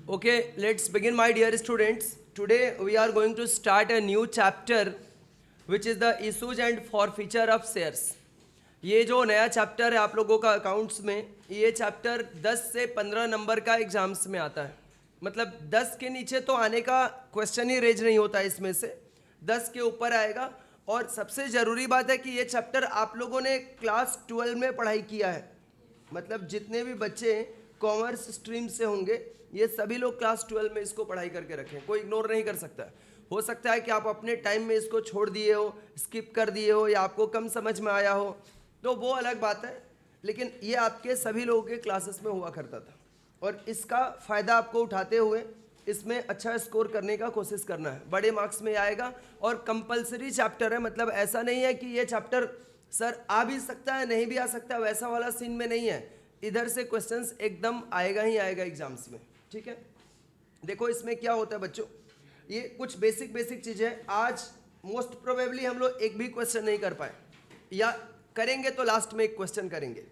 Okay, let's begin, my dear students. Today we are going to start a new chapter, which is the issues and forfeiture of shares. ये जो नया chapter है आप लोगों का accounts में, ये चैप्टर 10 से 15 नंबर का एग्जाम्स में आता है. मतलब 10 के नीचे तो आने का क्वेश्चन ही रेज नहीं होता, इसमें से 10 के ऊपर आएगा. और सबसे ज़रूरी बात है कि ये चैप्टर आप लोगों ने क्लास 12 में पढ़ाई किया है. मतलब जितने भी बच्चे कॉमर्स स्ट्रीम से होंगे, ये सभी लोग क्लास 12 में इसको पढ़ाई करके रखें. कोई इग्नोर नहीं कर सकता. हो सकता है कि आप अपने टाइम में इसको छोड़ दिए हो, स्किप कर दिए हो, या आपको कम समझ में आया हो, तो वो अलग बात है. लेकिन ये आपके सभी लोगों के क्लासेस में हुआ करता था, और इसका फ़ायदा आपको उठाते हुए इसमें अच्छा स्कोर करने का कोशिश करना है. बड़े मार्क्स में आएगा और कंपलसरी चैप्टर है. मतलब ऐसा नहीं है कि ये चैप्टर सर आ भी सकता है, नहीं भी आ सकता, वैसा वाला सीन में नहीं है. इधर से क्वेश्चंस एकदम आएगा ही आएगा एग्जाम्स में. ठीक है, देखो इसमें क्या होता है बच्चों, ये कुछ बेसिक चीज़ें हैं. आज मोस्ट प्रोबेबली हम लोग एक भी क्वेश्चन नहीं कर पाए, या करेंगे तो लास्ट में एक क्वेश्चन करेंगे.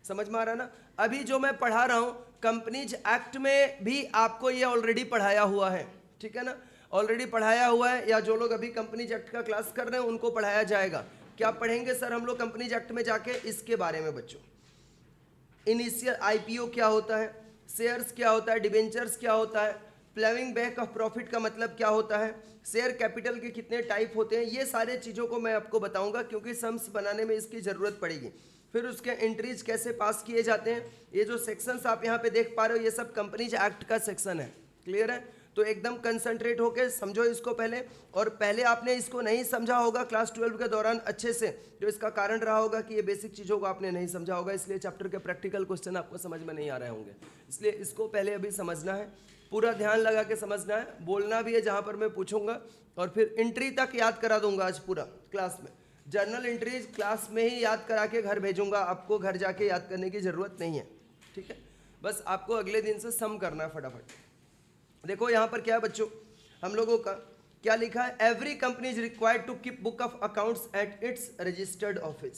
समझ में आ रहा है ना. अभी जो मैं पढ़ा रहा हूँ कंपनीज एक्ट में भी आपको ये ऑलरेडी पढ़ाया हुआ है. ठीक है ना, ऑलरेडी पढ़ाया हुआ है. या जो लोग अभी कंपनीज एक्ट का क्लास कर रहे हैं उनको पढ़ाया जाएगा. क्या पढ़ेंगे सर हम लोग कंपनीज एक्ट में जाके? इसके बारे में बच्चों, इनिशियल आईपीओ क्या होता है, शेयर्स क्या होता है, डिबेंचर्स क्या होता है, प्लेविंग बैक ऑफ प्रॉफिट का मतलब क्या होता है, शेयर कैपिटल के कितने टाइप होते हैं, ये सारे चीज़ों को मैं आपको बताऊंगा, क्योंकि सम्स बनाने में इसकी ज़रूरत पड़ेगी. फिर उसके एंट्रीज कैसे पास किए जाते हैं. ये जो सेक्शंस आप यहाँ पे देख पा रहे हो, ये सब कंपनीज एक्ट का सेक्शन है. क्लियर है? तो एकदम कंसंट्रेट होकर समझो इसको पहले. और पहले आपने इसको नहीं समझा होगा क्लास 12 के दौरान अच्छे से, जो इसका कारण रहा होगा कि ये बेसिक चीज़ों को आपने नहीं समझा होगा, इसलिए चैप्टर के प्रैक्टिकल क्वेश्चन आपको समझ में नहीं आ रहे होंगे. इसलिए इसको पहले अभी समझना है, पूरा ध्यान लगा के समझना है. बोलना भी है जहाँ पर मैं पूछूंगा, और फिर एंट्री तक याद करा दूंगा आज पूरा क्लास में. जर्नल एंट्रीज क्लास में ही याद करा के घर भेजूंगा, आपको घर जाके याद करने की ज़रूरत नहीं है. ठीक है, बस आपको अगले दिन से सम करना है फटाफट. देखो यहाँ पर क्या है बच्चों, हम लोगों का क्या लिखा है. Every company is required to keep book of accounts at its registered office.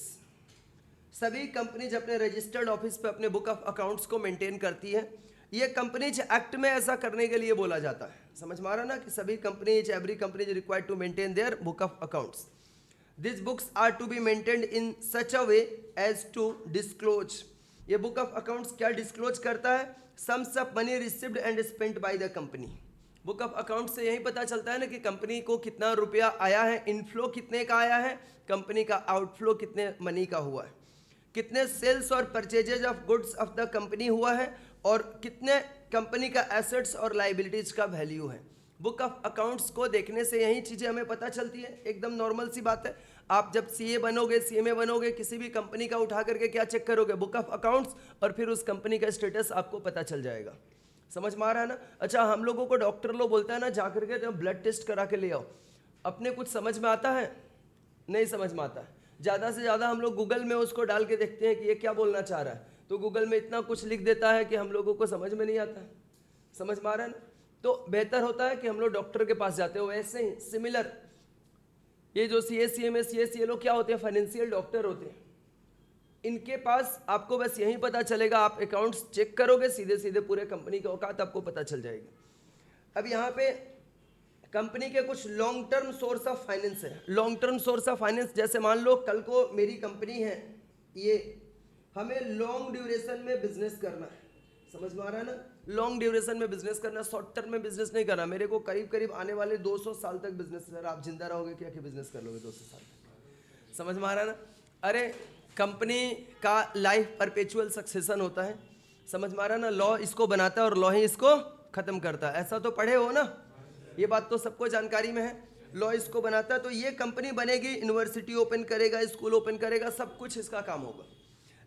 सभी कंपनीज अपने रजिस्टर्ड ऑफिस पे अपने बुक ऑफ अकाउंट्स को मेंटेन करती है. ये कंपनीज एक्ट में ऐसा करने के लिए बोला जाता है. समझ में आ रहा ना कि सभी companies, every company is required to maintain their book of accounts. These books are to be maintained in such a way as to disclose. ये बुक ऑफ अकाउंट्स क्या डिस्क्लोज करता है? Sums of money received and spent by the company. Book of account से यही पता चलता है ना कि कंपनी को कितना रुपया आया है, इनफ्लो कितने का आया है, कंपनी का आउटफ्लो कितने मनी का हुआ है, कितने सेल्स और purchases of goods of the company हुआ है, और कितने कंपनी का एसेट्स और लाइबिलिटीज का वैल्यू है. बुक ऑफ अकाउंट्स को देखने से यही चीज़ें हमें पता चलती है. एकदम नॉर्मल सी बात है. आप जब सीए बनोगे, सीएमए बनोगे, किसी भी कंपनी का उठा करके क्या चेक करोगे? Book of accounts. और फिर उस कंपनी का स्टेटस आपको पता चल जाएगा. समझ में आ रहा है ना. अच्छा, हम लोगों को डॉक्टर लोग बोलता है ना, जा करके तो ब्लड टेस्ट करा के ले आओ. अपने कुछ समझ में आता है? नहीं समझ में आता है. ज़्यादा से ज़्यादा हम लोग गूगल में उसको डाल के देखते हैं कि ये क्या बोलना चाह रहा है, तो गूगल में इतना कुछ लिख देता है कि हम लोगों को समझ में नहीं आता है. समझ में आ रहा है ना. तो बेहतर होता है कि हम लोग डॉक्टर के पास जाते हो. वैसे ही सिमिलर ये जो सीए, सीएमए, सीए लोग क्या होते हैं? फाइनेंशियल डॉक्टर होते हैं. इनके पास आपको बस यही पता चलेगा, आप अकाउंट्स चेक करोगे, सीधे सीधे पूरे कंपनी का औकात आपको पता चल जाएगी. अब यहाँ पे कंपनी के कुछ long term source of finance है. Long term source of finance, जैसे मान लो कल को मेरी कंपनी है, ये हमें लॉन्ग ड्यूरेशन में बिजनेस करना है. समझ में आ रहा है ना. लॉन्ग ड्यूरेशन में बिजनेस करना, शॉर्ट टर्म में बिजनेस नहीं करना. मेरे को करीब करीब आने वाले 200 साल तक बिजनेस. सर आप जिंदा रहोगे क्या कि बिजनेस कर लोगे 200 साल तक? समझ में आ रहा है ना. अरे कंपनी का लाइफ परपेचुअल सक्सेशन होता है. समझ में आ रहा है ना. लॉ इसको बनाता है और लॉ ही इसको खत्म करता है. ऐसा तो पढ़े हो ना, ये बात तो सबको जानकारी में है. लॉ इसको बनाता है. तो ये कंपनी बनेगी, यूनिवर्सिटी ओपन करेगा, स्कूल ओपन करेगा, सब कुछ इसका काम होगा.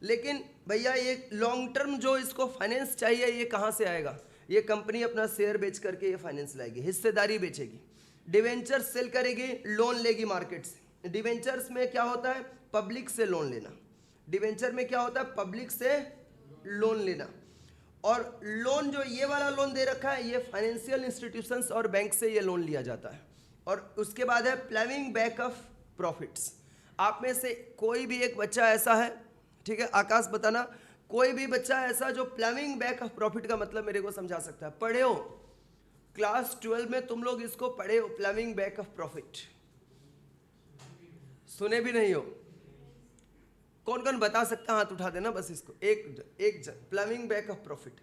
लेकिन भैया ये लॉन्ग टर्म जो इसको फाइनेंस चाहिए, ये कहाँ से आएगा? ये कंपनी अपना शेयर बेच करके ये फाइनेंस लाएगी, हिस्सेदारी बेचेगी, डिवेंचर सेल करेगी, लोन लेगी मार्केट से. डिवेंचर्स में क्या होता है? पब्लिक से लोन लेना. डिवेंचर में क्या होता है? पब्लिक से लोन लेना. और लोन जो ये वाला लोन दे रखा है, ये फाइनेंशियल इंस्टीट्यूशंस और बैंक से ये लोन लिया जाता है. और उसके बाद है प्लेविंग बैक ऑफ प्रॉफिट्स. आप में से कोई भी एक बच्चा ऐसा है, ठीक है, आकाश बताना, कोई भी बच्चा ऐसा जो प्लमिंग बैक ऑफ प्रॉफिट का मतलब मेरे को समझा सकता है? पढ़े हो क्लास 12 में, तुम लोग इसको पढ़े हो प्लमिंग बैक ऑफ प्रॉफिट? सुने भी नहीं हो? कौन कौन बता सकता? हाथ उठा देना बस इसको, एक जन प्लमिंग बैक ऑफ प्रॉफिट।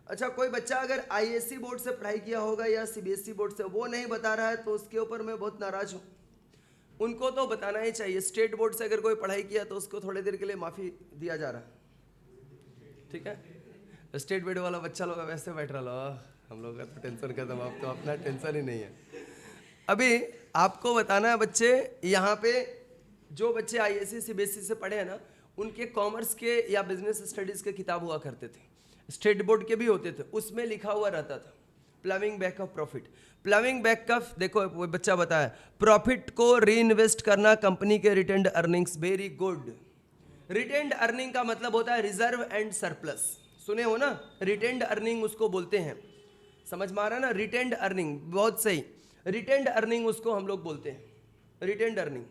अच्छा, कोई बच्चा अगर आईएससी बोर्ड से पढ़ाई किया होगा या सीबीएसई बोर्ड से, वो नहीं बता रहा है तो उसके ऊपर मैं बहुत नाराज हूँ। उनको तो बताना ही चाहिए। स्टेट बोर्ड से अगर कोई पढ़ाई किया तो उसको थोड़ी देर के लिए माफ़ी दिया जा रहा है, ठीक है? स्टेट बोर्ड वाला बच्चा लोग वैसे बैठ रहा लो, हम लोग का तो टेंशन खत्म, आप तो अपना टेंशन ही नहीं है। अभी आपको बताना है बच्चे, यहाँ पे जो बच्चे आईएससी सीबीएसई से पढ़े हैं ना, उनके कॉमर्स के या बिजनेस स्टडीज़ के किताब हुआ करते थे, स्टेट बोर्ड के भी होते थे, उसमें लिखा हुआ रहता था ploughing back of profit. Ploughing back of, देखो वो बच्चा बताया, प्रॉफिट को री इन्वेस्ट करना कंपनी के retained earnings. Very good. Retained earning का मतलब होता है रिजर्व एंड सरप्लस। सुने हो ना, रिटेन्ड अर्निंग उसको बोलते हैं, समझ में आ रहा है ना? रिटेन्ड अर्निंग, बहुत सही, रिटेन्ड अर्निंग उसको हम लोग बोलते हैं, रिटेन्ड अर्निंग।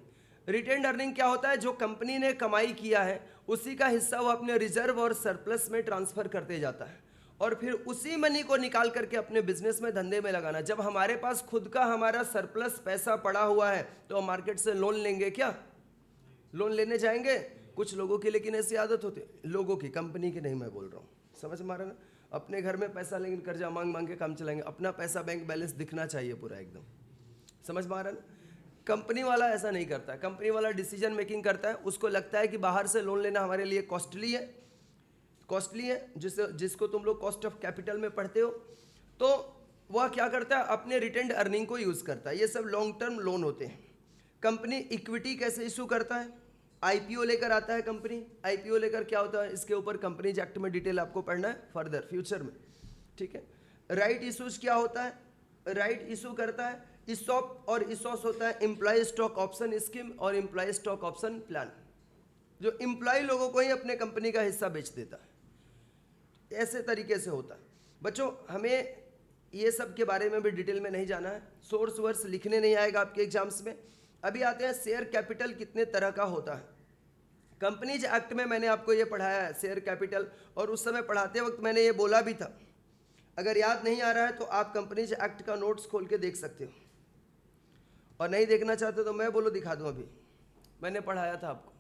रिटेन्ड अर्निंग क्या होता है? जो कंपनी ने कमाई किया है उसी का हिस्सा वो अपने रिजर्व और सरप्लस में ट्रांसफर करते जाता है, और फिर उसी मनी को निकाल करके अपने बिजनेस में, धंधे में लगाना। जब हमारे पास खुद का हमारा सरप्लस पैसा पड़ा हुआ है तो हम मार्केट से लोन लेंगे क्या? लोन लेने जाएंगे कुछ लोगों की, लेकिन ऐसी आदत होती है लोगों की, कंपनी की नहीं मैं बोल रहा हूँ, समझ में आ रहा है ना? अपने घर में पैसा लेकिन कर्जा मांग मांग के काम चलाएंगे। अपना पैसा बैंक बैलेंस दिखना चाहिए पूरा एकदम, समझ में आ रहा है ना? कंपनी वाला ऐसा नहीं करता। कंपनी वाला डिसीजन मेकिंग करता है, उसको लगता है कि बाहर से लोन लेना हमारे लिए कॉस्टली है, जिसको तुम लोग कॉस्ट ऑफ कैपिटल में पढ़ते हो, तो वह क्या करता है? अपने रिटेन्ड अर्निंग को यूज़ करता है। ये सब लॉन्ग टर्म लोन होते हैं। कंपनी इक्विटी कैसे इशू करता है? आईपीओ लेकर आता है कंपनी। आईपीओ लेकर क्या होता है, इसके ऊपर कंपनीज एक्ट में डिटेल आपको पढ़ना है फर्दर फ्यूचर में, ठीक है? राइट इशूज क्या होता है? राइट इशू करता है इसॉप, और इसॉस होता है एम्प्लॉय स्टॉक ऑप्शन स्कीम और एम्प्लॉय स्टॉक ऑप्शन प्लान, जो एम्प्लॉय लोगों को ही अपने कंपनी का हिस्सा बेच देता है। ऐसे तरीके से होता है। बच्चों, हमें ये सब के बारे में भी डिटेल में नहीं जाना है, सोर्स वर्स लिखने नहीं आएगा आपके एग्जाम्स में। अभी आते हैं शेयर कैपिटल कितने तरह का होता है। कंपनीज एक्ट में मैंने आपको ये पढ़ाया है शेयर कैपिटल, और उस समय पढ़ाते वक्त मैंने ये बोला भी था। अगर याद नहीं आ रहा है तो आप कंपनीज एक्ट का नोट्स खोल के देख सकते हो, और नहीं देखना चाहते तो मैं बोलो दिखा दूं, अभी मैंने पढ़ाया था आपको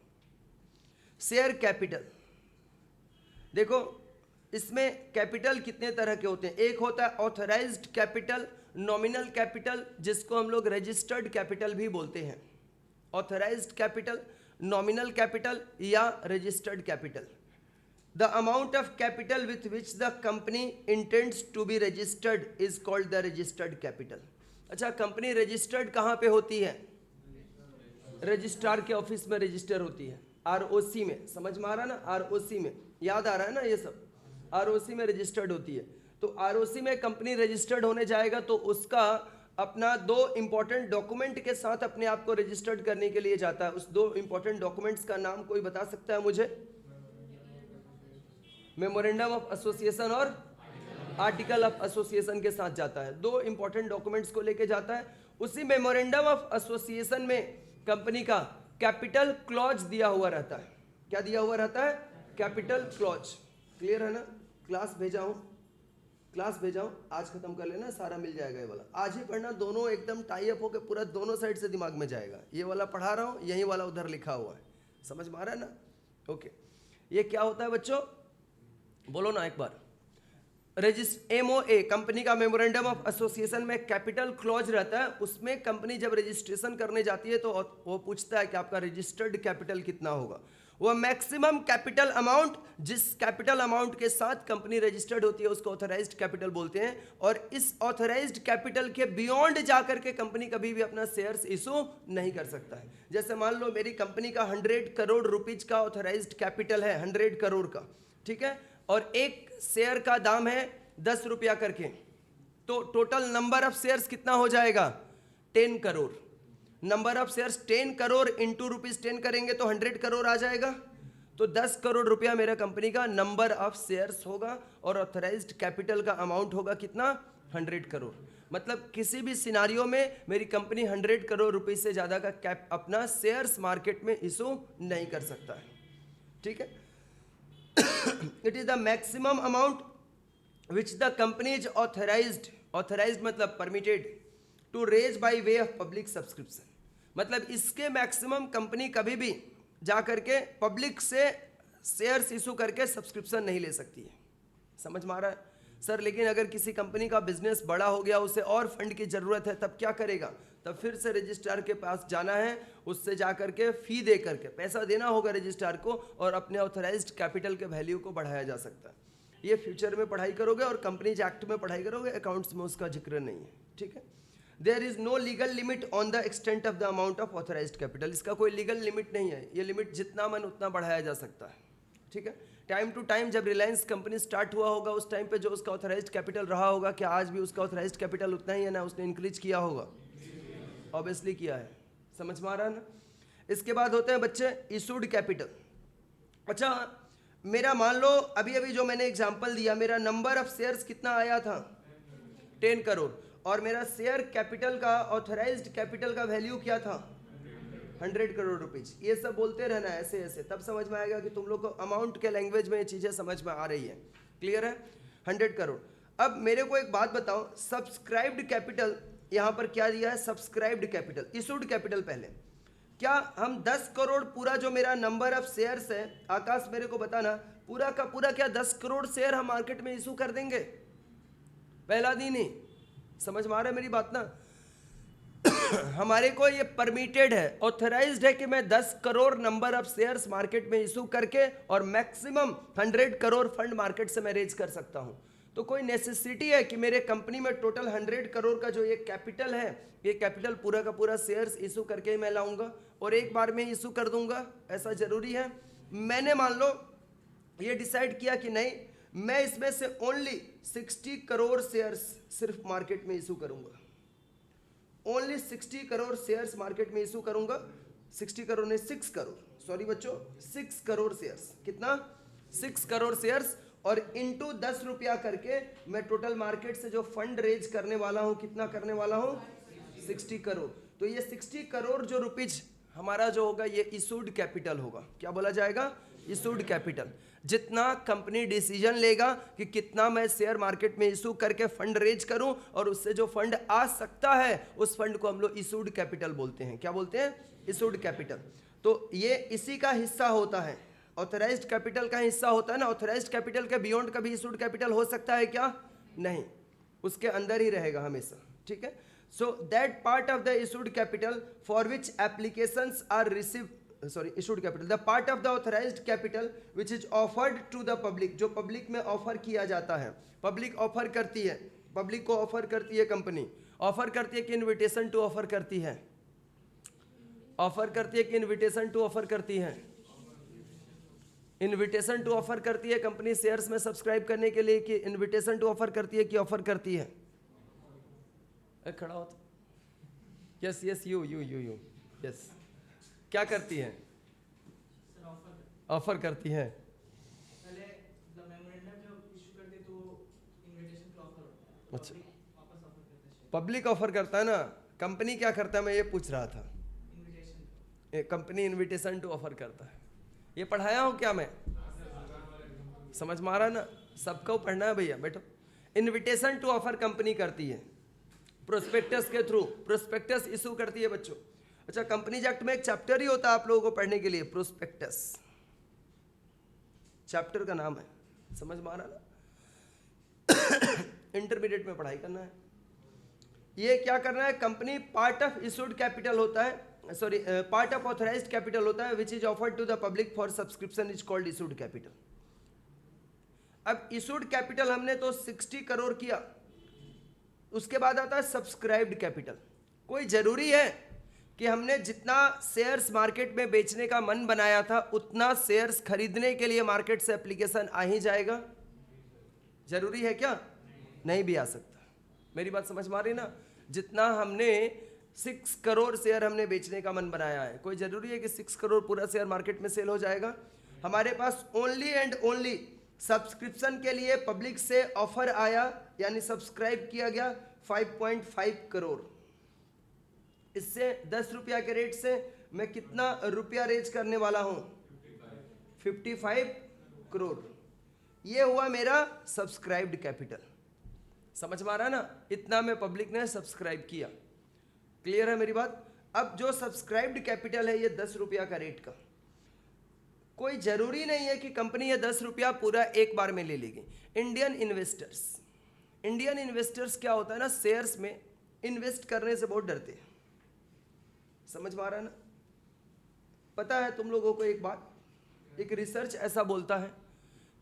शेयर कैपिटल। देखो, इसमें कैपिटल कितने तरह के होते हैं। एक होता है ऑथराइज्ड कैपिटल, नॉमिनल कैपिटल, जिसको हम लोग रजिस्टर्ड कैपिटल भी बोलते हैं। ऑथराइज्ड कैपिटल, नॉमिनल कैपिटल या registered capital. The amount of capital with which the company intends to be registered is called the registered capital. अच्छा, कंपनी रजिस्टर्ड कहाँ पे होती है? रजिस्ट्रार के ऑफिस में रजिस्टर होती है, आरओसी में, समझ में आ रहा है ना? आरओसी में, याद आ रहा है ना? ये सब आरओसी में रजिस्टर्ड होती है। तो आरओसी में कंपनी रजिस्टर्ड होने जाएगा तो उसका अपना 2 इंपॉर्टेंट डॉक्यूमेंट के साथ अपने आप को रजिस्टर्ड करने के लिए जाता है। उस 2 इंपॉर्टेंट डॉक्यूमेंट्स का नाम कोई बता सकता है मुझे? मेमोरेंडम ऑफ एसोसिएशन और आर्टिकल ऑफ एसोसिएशन के साथ जाता है। 2 इंपॉर्टेंट डॉक्यूमेंट्स को लेके जाता है। उसी मेमोरेंडम ऑफ एसोसिएशन में कंपनी का कैपिटल क्लॉज दिया हुआ रहता है। क्या दिया हुआ रहता है? Capital clause. क्लियर है ना? क्लास भेजा हूँ, आज खत्म कर लेना, सारा मिल जाएगा। ये वाला आज ही पढ़ना, दोनों एकदम टाई अप होकर पूरा दोनों साइड से दिमाग में जाएगा। ये वाला पढ़ा रहा हूँ, यही वाला उधर लिखा हुआ है, समझ में आ रहा है ना? ओके, ये क्या होता है बच्चों, बोलो ना एक बार। MOA, कंपनी का मेमोरेंडम ऑफ एसोसिएशन में कैपिटल क्लॉज रहता है। उसमें कंपनी जब रजिस्ट्रेशन करने जाती है तो वो पूछता है कि आपका रजिस्टर्ड कैपिटल कितना होगा। वह मैक्सिमम कैपिटल अमाउंट, जिस कैपिटल अमाउंट के साथ कंपनी रजिस्टर्ड होती है उसको ऑथराइज्ड कैपिटल बोलते हैं। और इस ऑथराइज्ड कैपिटल के बियॉन्ड जाकर के कंपनी कभी भी अपना शेयर्स इशू नहीं कर सकता है। जैसे मान लो मेरी कंपनी का 100 करोड़ रुपीज का ऑथराइज्ड कैपिटल है, 100 करोड़ का, ठीक है, और एक शेयर का दाम है 10 रुपया करके, तो टोटल नंबर ऑफ शेयर्स कितना हो जाएगा? 10 crore. Number of shares 10 crore into ₹10 करेंगे तो 100 करोड़ आ जाएगा। तो 10 करोड़ रुपया मेरा कंपनी का नंबर ऑफ शेयर्स होगा, और ऑथराइज्ड कैपिटल का अमाउंट होगा कितना? 100 करोड़। मतलब किसी भी सिनारियो में मेरी कंपनी 100 करोड़ रुपए से ज़्यादा का कैप अपना शेयर्स मार्केट में इशू नहीं कर सकता है, ठीक है। It is the maximum amount which the company is authorised मतलब permitted to raise by way of public subscription. मतलब इसके मैक्सिमम कंपनी कभी भी जा करके पब्लिक से शेयर्स इशू करके सब्सक्रिप्शन नहीं ले सकती है। समझ में आ रहा है सर? लेकिन अगर किसी कंपनी का बिजनेस बड़ा हो गया, उसे और फंड की ज़रूरत है, तब क्या करेगा? तब फिर से रजिस्ट्रार के पास जाना है, उससे जा करके फ़ी दे करके पैसा देना होगा रजिस्ट्रार को, और अपने ऑथराइज्ड कैपिटल के वैल्यू को बढ़ाया जा सकता है। ये फ्यूचर में पढ़ाई करोगे और कंपनीज एक्ट में पढ़ाई करोगे, अकाउंट्स में उसका जिक्र नहीं है, ठीक है। There is no legal limit on the extent of the amount of authorised capital. इसका कोई लीगल लिमिट नहीं है, ये लिमिट जितना मन उतना बढ़ाया जा सकता है, ठीक है। टाइम टू टाइम जब रिलायंस कंपनी स्टार्ट हुआ होगा, उस टाइम पे जो उसका ऑथराइज्ड कैपिटल रहा होगा, क्या आज भी उसका ऑथराइज्ड कैपिटल उतना ही है ना? उसने इंक्रीज किया होगा, ऑब्वियसली किया है। समझ में आ रहा है ना? इसके बाद होते हैं बच्चे इशूड कैपिटल। अच्छा, मेरा मान लो अभी अभी जो मैंने एग्जांपल दिया, मेरा नंबर ऑफ शेयर्स कितना आया था? 10 करोड़, और मेरा शेयर कैपिटल का ऑथराइज्ड कैपिटल का वैल्यू क्या था? 100 करोड़ रुपीज। ये सब बोलते रहना ऐसे ऐसे, तब समझ में आएगा कि तुम लोग को अमाउंट के लैंग्वेज में ये चीज़ें समझ में आ रही है। क्लियर है? 100 करोड़। अब मेरे को एक बात बताओ, सब्सक्राइब्ड कैपिटल यहाँ पर क्या दिया है? सब्सक्राइब्ड कैपिटल, इशूड कैपिटल पहले। क्या हम 10 करोड़ पूरा जो मेरा नंबर ऑफ शेयर्स है, आकाश मेरे को बताना, पूरा का पूरा क्या 10 करोड़ शेयर हम मार्केट में इशू कर देंगे पहला दिन ही? समझ में आ रहा है मेरी बात ना? हमारे को ये परमिटेड है, ऑथराइज्ड है कि मैं 10 crore number of shares market में इशू करके और मैक्सिमम 100 करोड़ फंड मार्केट से मैं रेज कर सकता हूं। तो कोई नेसेसिटी है कि मेरे कंपनी में टोटल 100 करोड़ का जो ये कैपिटल है, ये कैपिटल पूरा का पूरा शेयर्स इशू करके ही मैं लाऊंगा और एक बार में इशू कर दूंगा? ऐसा जरूरी है? मैंने मान लो ये डिसाइड किया कि नहीं, मैं इसमें से ओनली 60 करोड़ शेयर्स सिर्फ मार्केट में इशू करूंगा, ओनली 60 करोड़ शेयर्स मार्केट में इशू करूंगा। 60 करोड़ नहीं, 6 करोड़, सॉरी बच्चों, 6 करोड़ शेयर्स। कितना? 6 करोड़ शेयर्स, और इंटू 10 रुपया करके मैं टोटल मार्केट से जो फंड रेज करने वाला हूं, कितना करने वाला हूं? 60 करोड़। तो ये 60 करोड़ जो रुपीज हमारा जो होगा, ये इशूड कैपिटल होगा। क्या बोला जाएगा? Issued capital. जितना कंपनी डिसीजन लेगा कि कितना मैं शेयर मार्केट में इशू करके फंड रेज करूं, और उससे जो फंड आ सकता है, उस फंड को हम लोग इशूड कैपिटल बोलते हैं। क्या बोलते हैं? Issued capital. तो ये इसी का हिस्सा होता है, ऑथराइज्ड कैपिटल का हिस्सा होता है ना। ऑथराइज्ड कैपिटल के बियॉन्ड कभी इशूड कैपिटल हो सकता है क्या? नहीं, उसके अंदर ही रहेगा हमेशा, ठीक है। So that part of the issued capital for which applications are receive, sorry, issued capital, the part of the authorised capital which is offered to the public, जो पब्लिक में ऑफर किया जाता है। पब्लिक ऑफर करती है, public को offer करती है, कंपनी ऑफर करती है कि इन्विटेशन टू ऑफर करती है, ऑफर करती है कि इन्विटेशन टू ऑफर करती है, इन्विटेशन टू ऑफर करती है कंपनी शेयर्स में सब्सक्राइब करने के लिए, कि इन्विटेशन टू ऑफर करती है कि ऑफर करती है? खड़ा होता, यस यस, यू यस, क्या करती है? ऑफर करती है। अच्छा, पब्लिक ऑफर करता है ना, कंपनी क्या करता है? मैं ये पूछ रहा था। कंपनी इन्विटेशन टू ऑफर करता है। ये पढ़ाया हूँ क्या मैं? समझ में आ रहा है ना? सबको पढ़ना है भैया, बैठो। इन्विटेशन टू ऑफर कंपनी करती है प्रोस्पेक्टस के थ्रू, प्रोस्पेक्टस इशू करती है बच्चों। अच्छा, कंपनीज एक्ट में एक चैप्टर ही होता है आप लोगों को पढ़ने के लिए, प्रोस्पेक्टस, चैप्टर का नाम है। समझ में आ रहा ना? इंटरमीडिएट में पढ़ाई करना है। ये क्या करना है? Company part of issued capital होता है, sorry, part of authorised capital होता है, which is offered to the public for subscription, is called issued capital. अब इशूड कैपिटल हमने तो 60 करोड़ किया, उसके बाद आता है सब्सक्राइब्ड कैपिटल। कोई जरूरी है कि हमने जितना शेयर्स मार्केट में बेचने का मन बनाया था, उतना शेयर्स खरीदने के लिए मार्केट से एप्लीकेशन आ ही जाएगा? जरूरी है क्या? नहीं भी आ सकता। मेरी बात समझ में आ रही ना? जितना हमने 6 करोड़ शेयर हमने बेचने का मन बनाया है, कोई जरूरी है कि 6 करोड़ पूरा शेयर मार्केट में सेल हो जाएगा? हमारे पास ओनली एंड ओनली सब्सक्रिप्शन के लिए पब्लिक से ऑफर आया, यानी सब्सक्राइब किया गया 5.5 करोड़। इससे 10 रुपया के रेट से मैं कितना रुपया रेज करने वाला हूं? 55 करोड़, ये हुआ मेरा सब्सक्राइब्ड कैपिटल। समझ में आ रहा है ना, इतना में पब्लिक ने सब्सक्राइब किया। क्लियर है मेरी बात? अब जो सब्सक्राइब्ड कैपिटल है ये 10 रुपया का रेट का, कोई जरूरी नहीं है कि कंपनी ये 10 रुपया पूरा एक बार में ले लेगी। इंडियन इन्वेस्टर्स क्या होता है ना, शेयर्स में इन्वेस्ट करने से बहुत डरते हैं। समझ में आ रहा है ना? पता है तुम लोगों को एक बात, एक रिसर्च ऐसा बोलता है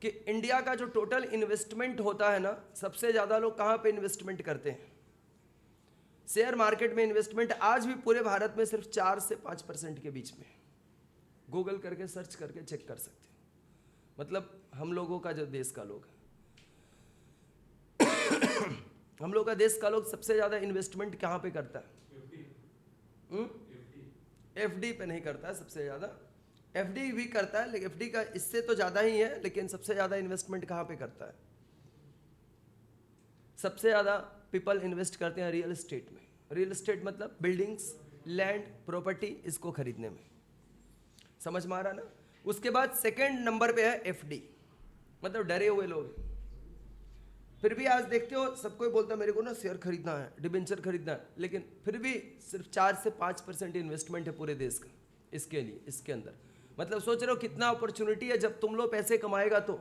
कि इंडिया का जो टोटल इन्वेस्टमेंट होता है ना, सबसे ज़्यादा लोग कहाँ पे इन्वेस्टमेंट करते हैं? शेयर मार्केट में इन्वेस्टमेंट आज भी पूरे भारत में सिर्फ 4 से 5% के बीच में। गूगल करके सर्च करके चेक कर सकते हो। मतलब हम लोगों का जो देश का लोग है हम लोग का देश का लोग सबसे ज़्यादा इन्वेस्टमेंट कहाँ पे करता है? एफडी पे नहीं करता है सबसे ज़्यादा। एफडी भी करता है, लेकिन एफडी का इससे तो ज़्यादा ही है, लेकिन सबसे ज़्यादा इन्वेस्टमेंट कहाँ पे करता है? सबसे ज़्यादा पीपल इन्वेस्ट करते हैं रियल एस्टेट में। रियल एस्टेट मतलब बिल्डिंग्स, लैंड, प्रॉपर्टी, इसको खरीदने में। समझ में आ रहा ना? उसके बाद सेकंड नंबर पे है एफडी, मतलब डरे हुए लोग। फिर भी आज देखते हो सब कोई बोलता है मेरे को ना शेयर खरीदना है, डिबेंचर खरीदना है, लेकिन फिर भी सिर्फ 4 से 5% इन्वेस्टमेंट है पूरे देश का इसके लिए, इसके अंदर। मतलब सोच रहे हो कितना अपॉर्चुनिटी है जब तुम लोग पैसे कमाएगा, तो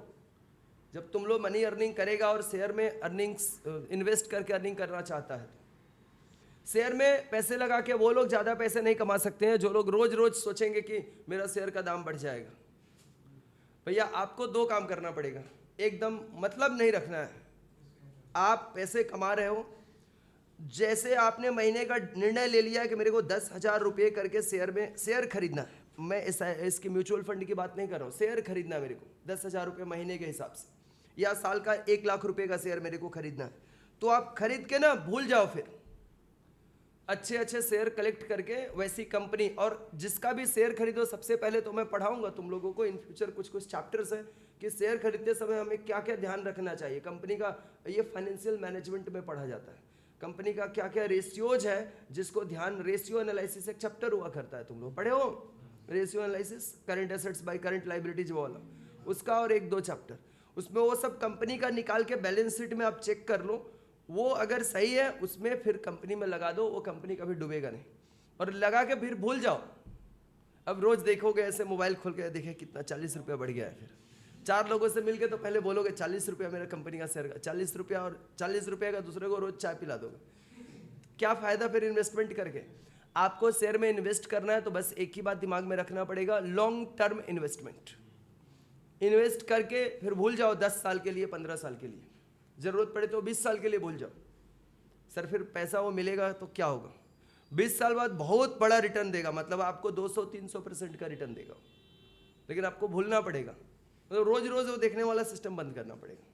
जब तुम लोग मनी अर्निंग करेगा और शेयर में अर्निंग्स इन्वेस्ट करके अर्निंग करना चाहता है। शेयर में पैसे लगा के वो लोग ज़्यादा पैसे नहीं कमा सकते हैं जो लोग रोज रोज सोचेंगे कि मेरा शेयर का दाम बढ़ जाएगा। भैया आपको 2 काम करना पड़ेगा, एकदम मतलब नहीं रखना है। आप पैसे कमा रहे हो, जैसे आपने महीने का निर्णय ले लिया कि मेरे को 10,000 रुपये करके शेयर खरीदना है। मैं इसकी म्यूचुअल फंड की बात नहीं कर रहा हूँ, शेयर खरीदना है मेरे को 10,000 रुपये महीने के हिसाब से, या साल का 1 लाख रुपये का शेयर मेरे को खरीदना है। तो आप खरीद के ना भूल जाओ, फिर अच्छे अच्छे शेयर कलेक्ट करके वैसी कंपनी, और जिसका भी शेयर खरीदो सबसे पहले तो मैं पढ़ाऊंगा तुम लोगों को इन फ्यूचर कुछ चैप्टर्स हैं कि शेयर खरीदते समय हमें क्या क्या ध्यान रखना चाहिए। कंपनी का ये फाइनेंशियल मैनेजमेंट में पढ़ा जाता है, कंपनी का क्या क्या रेशियोज है जिसको ध्यान, रेशियो एनालिसिस एक चैप्टर हुआ करता है, तुम लोग पढ़े हो ratio analysis, current assets by current liabilities वाला, उसका और 1-2 चैप्टर, उसमें वो सब कंपनी का निकाल के बैलेंस शीट में आप चेक कर लो, वो अगर सही है उसमें फिर कंपनी में लगा दो, वो कंपनी कभी डूबेगा नहीं। और लगा के फिर भूल जाओ। अब रोज देखोगे ऐसे मोबाइल खोल के, देखे कितना 40 रुपया बढ़ गया है, फिर 4 लोगों से मिलके तो पहले बोलोगे 40 रुपया मेरा कंपनी का शेयर का, 40 रुपया, और 40 रुपये का दूसरे को रोज चाय पिला दोगे। क्या फायदा फिर इन्वेस्टमेंट करके? आपको शेयर में इन्वेस्ट करना है तो बस एक ही बात दिमाग में रखना पड़ेगा, लॉन्ग टर्म इन्वेस्टमेंट। इन्वेस्ट करके फिर भूल जाओ 10 साल के लिए, 15 साल के लिए, जरूरत पड़े तो 20 साल के लिए भूल जाओ। सर फिर पैसा वो मिलेगा तो क्या होगा? 20 साल बाद बहुत बड़ा रिटर्न देगा, मतलब आपको 200-300% का रिटर्न देगा, लेकिन आपको भूलना पड़ेगा। मतलब रोज रोज वो देखने वाला सिस्टम बंद करना पड़ेगा।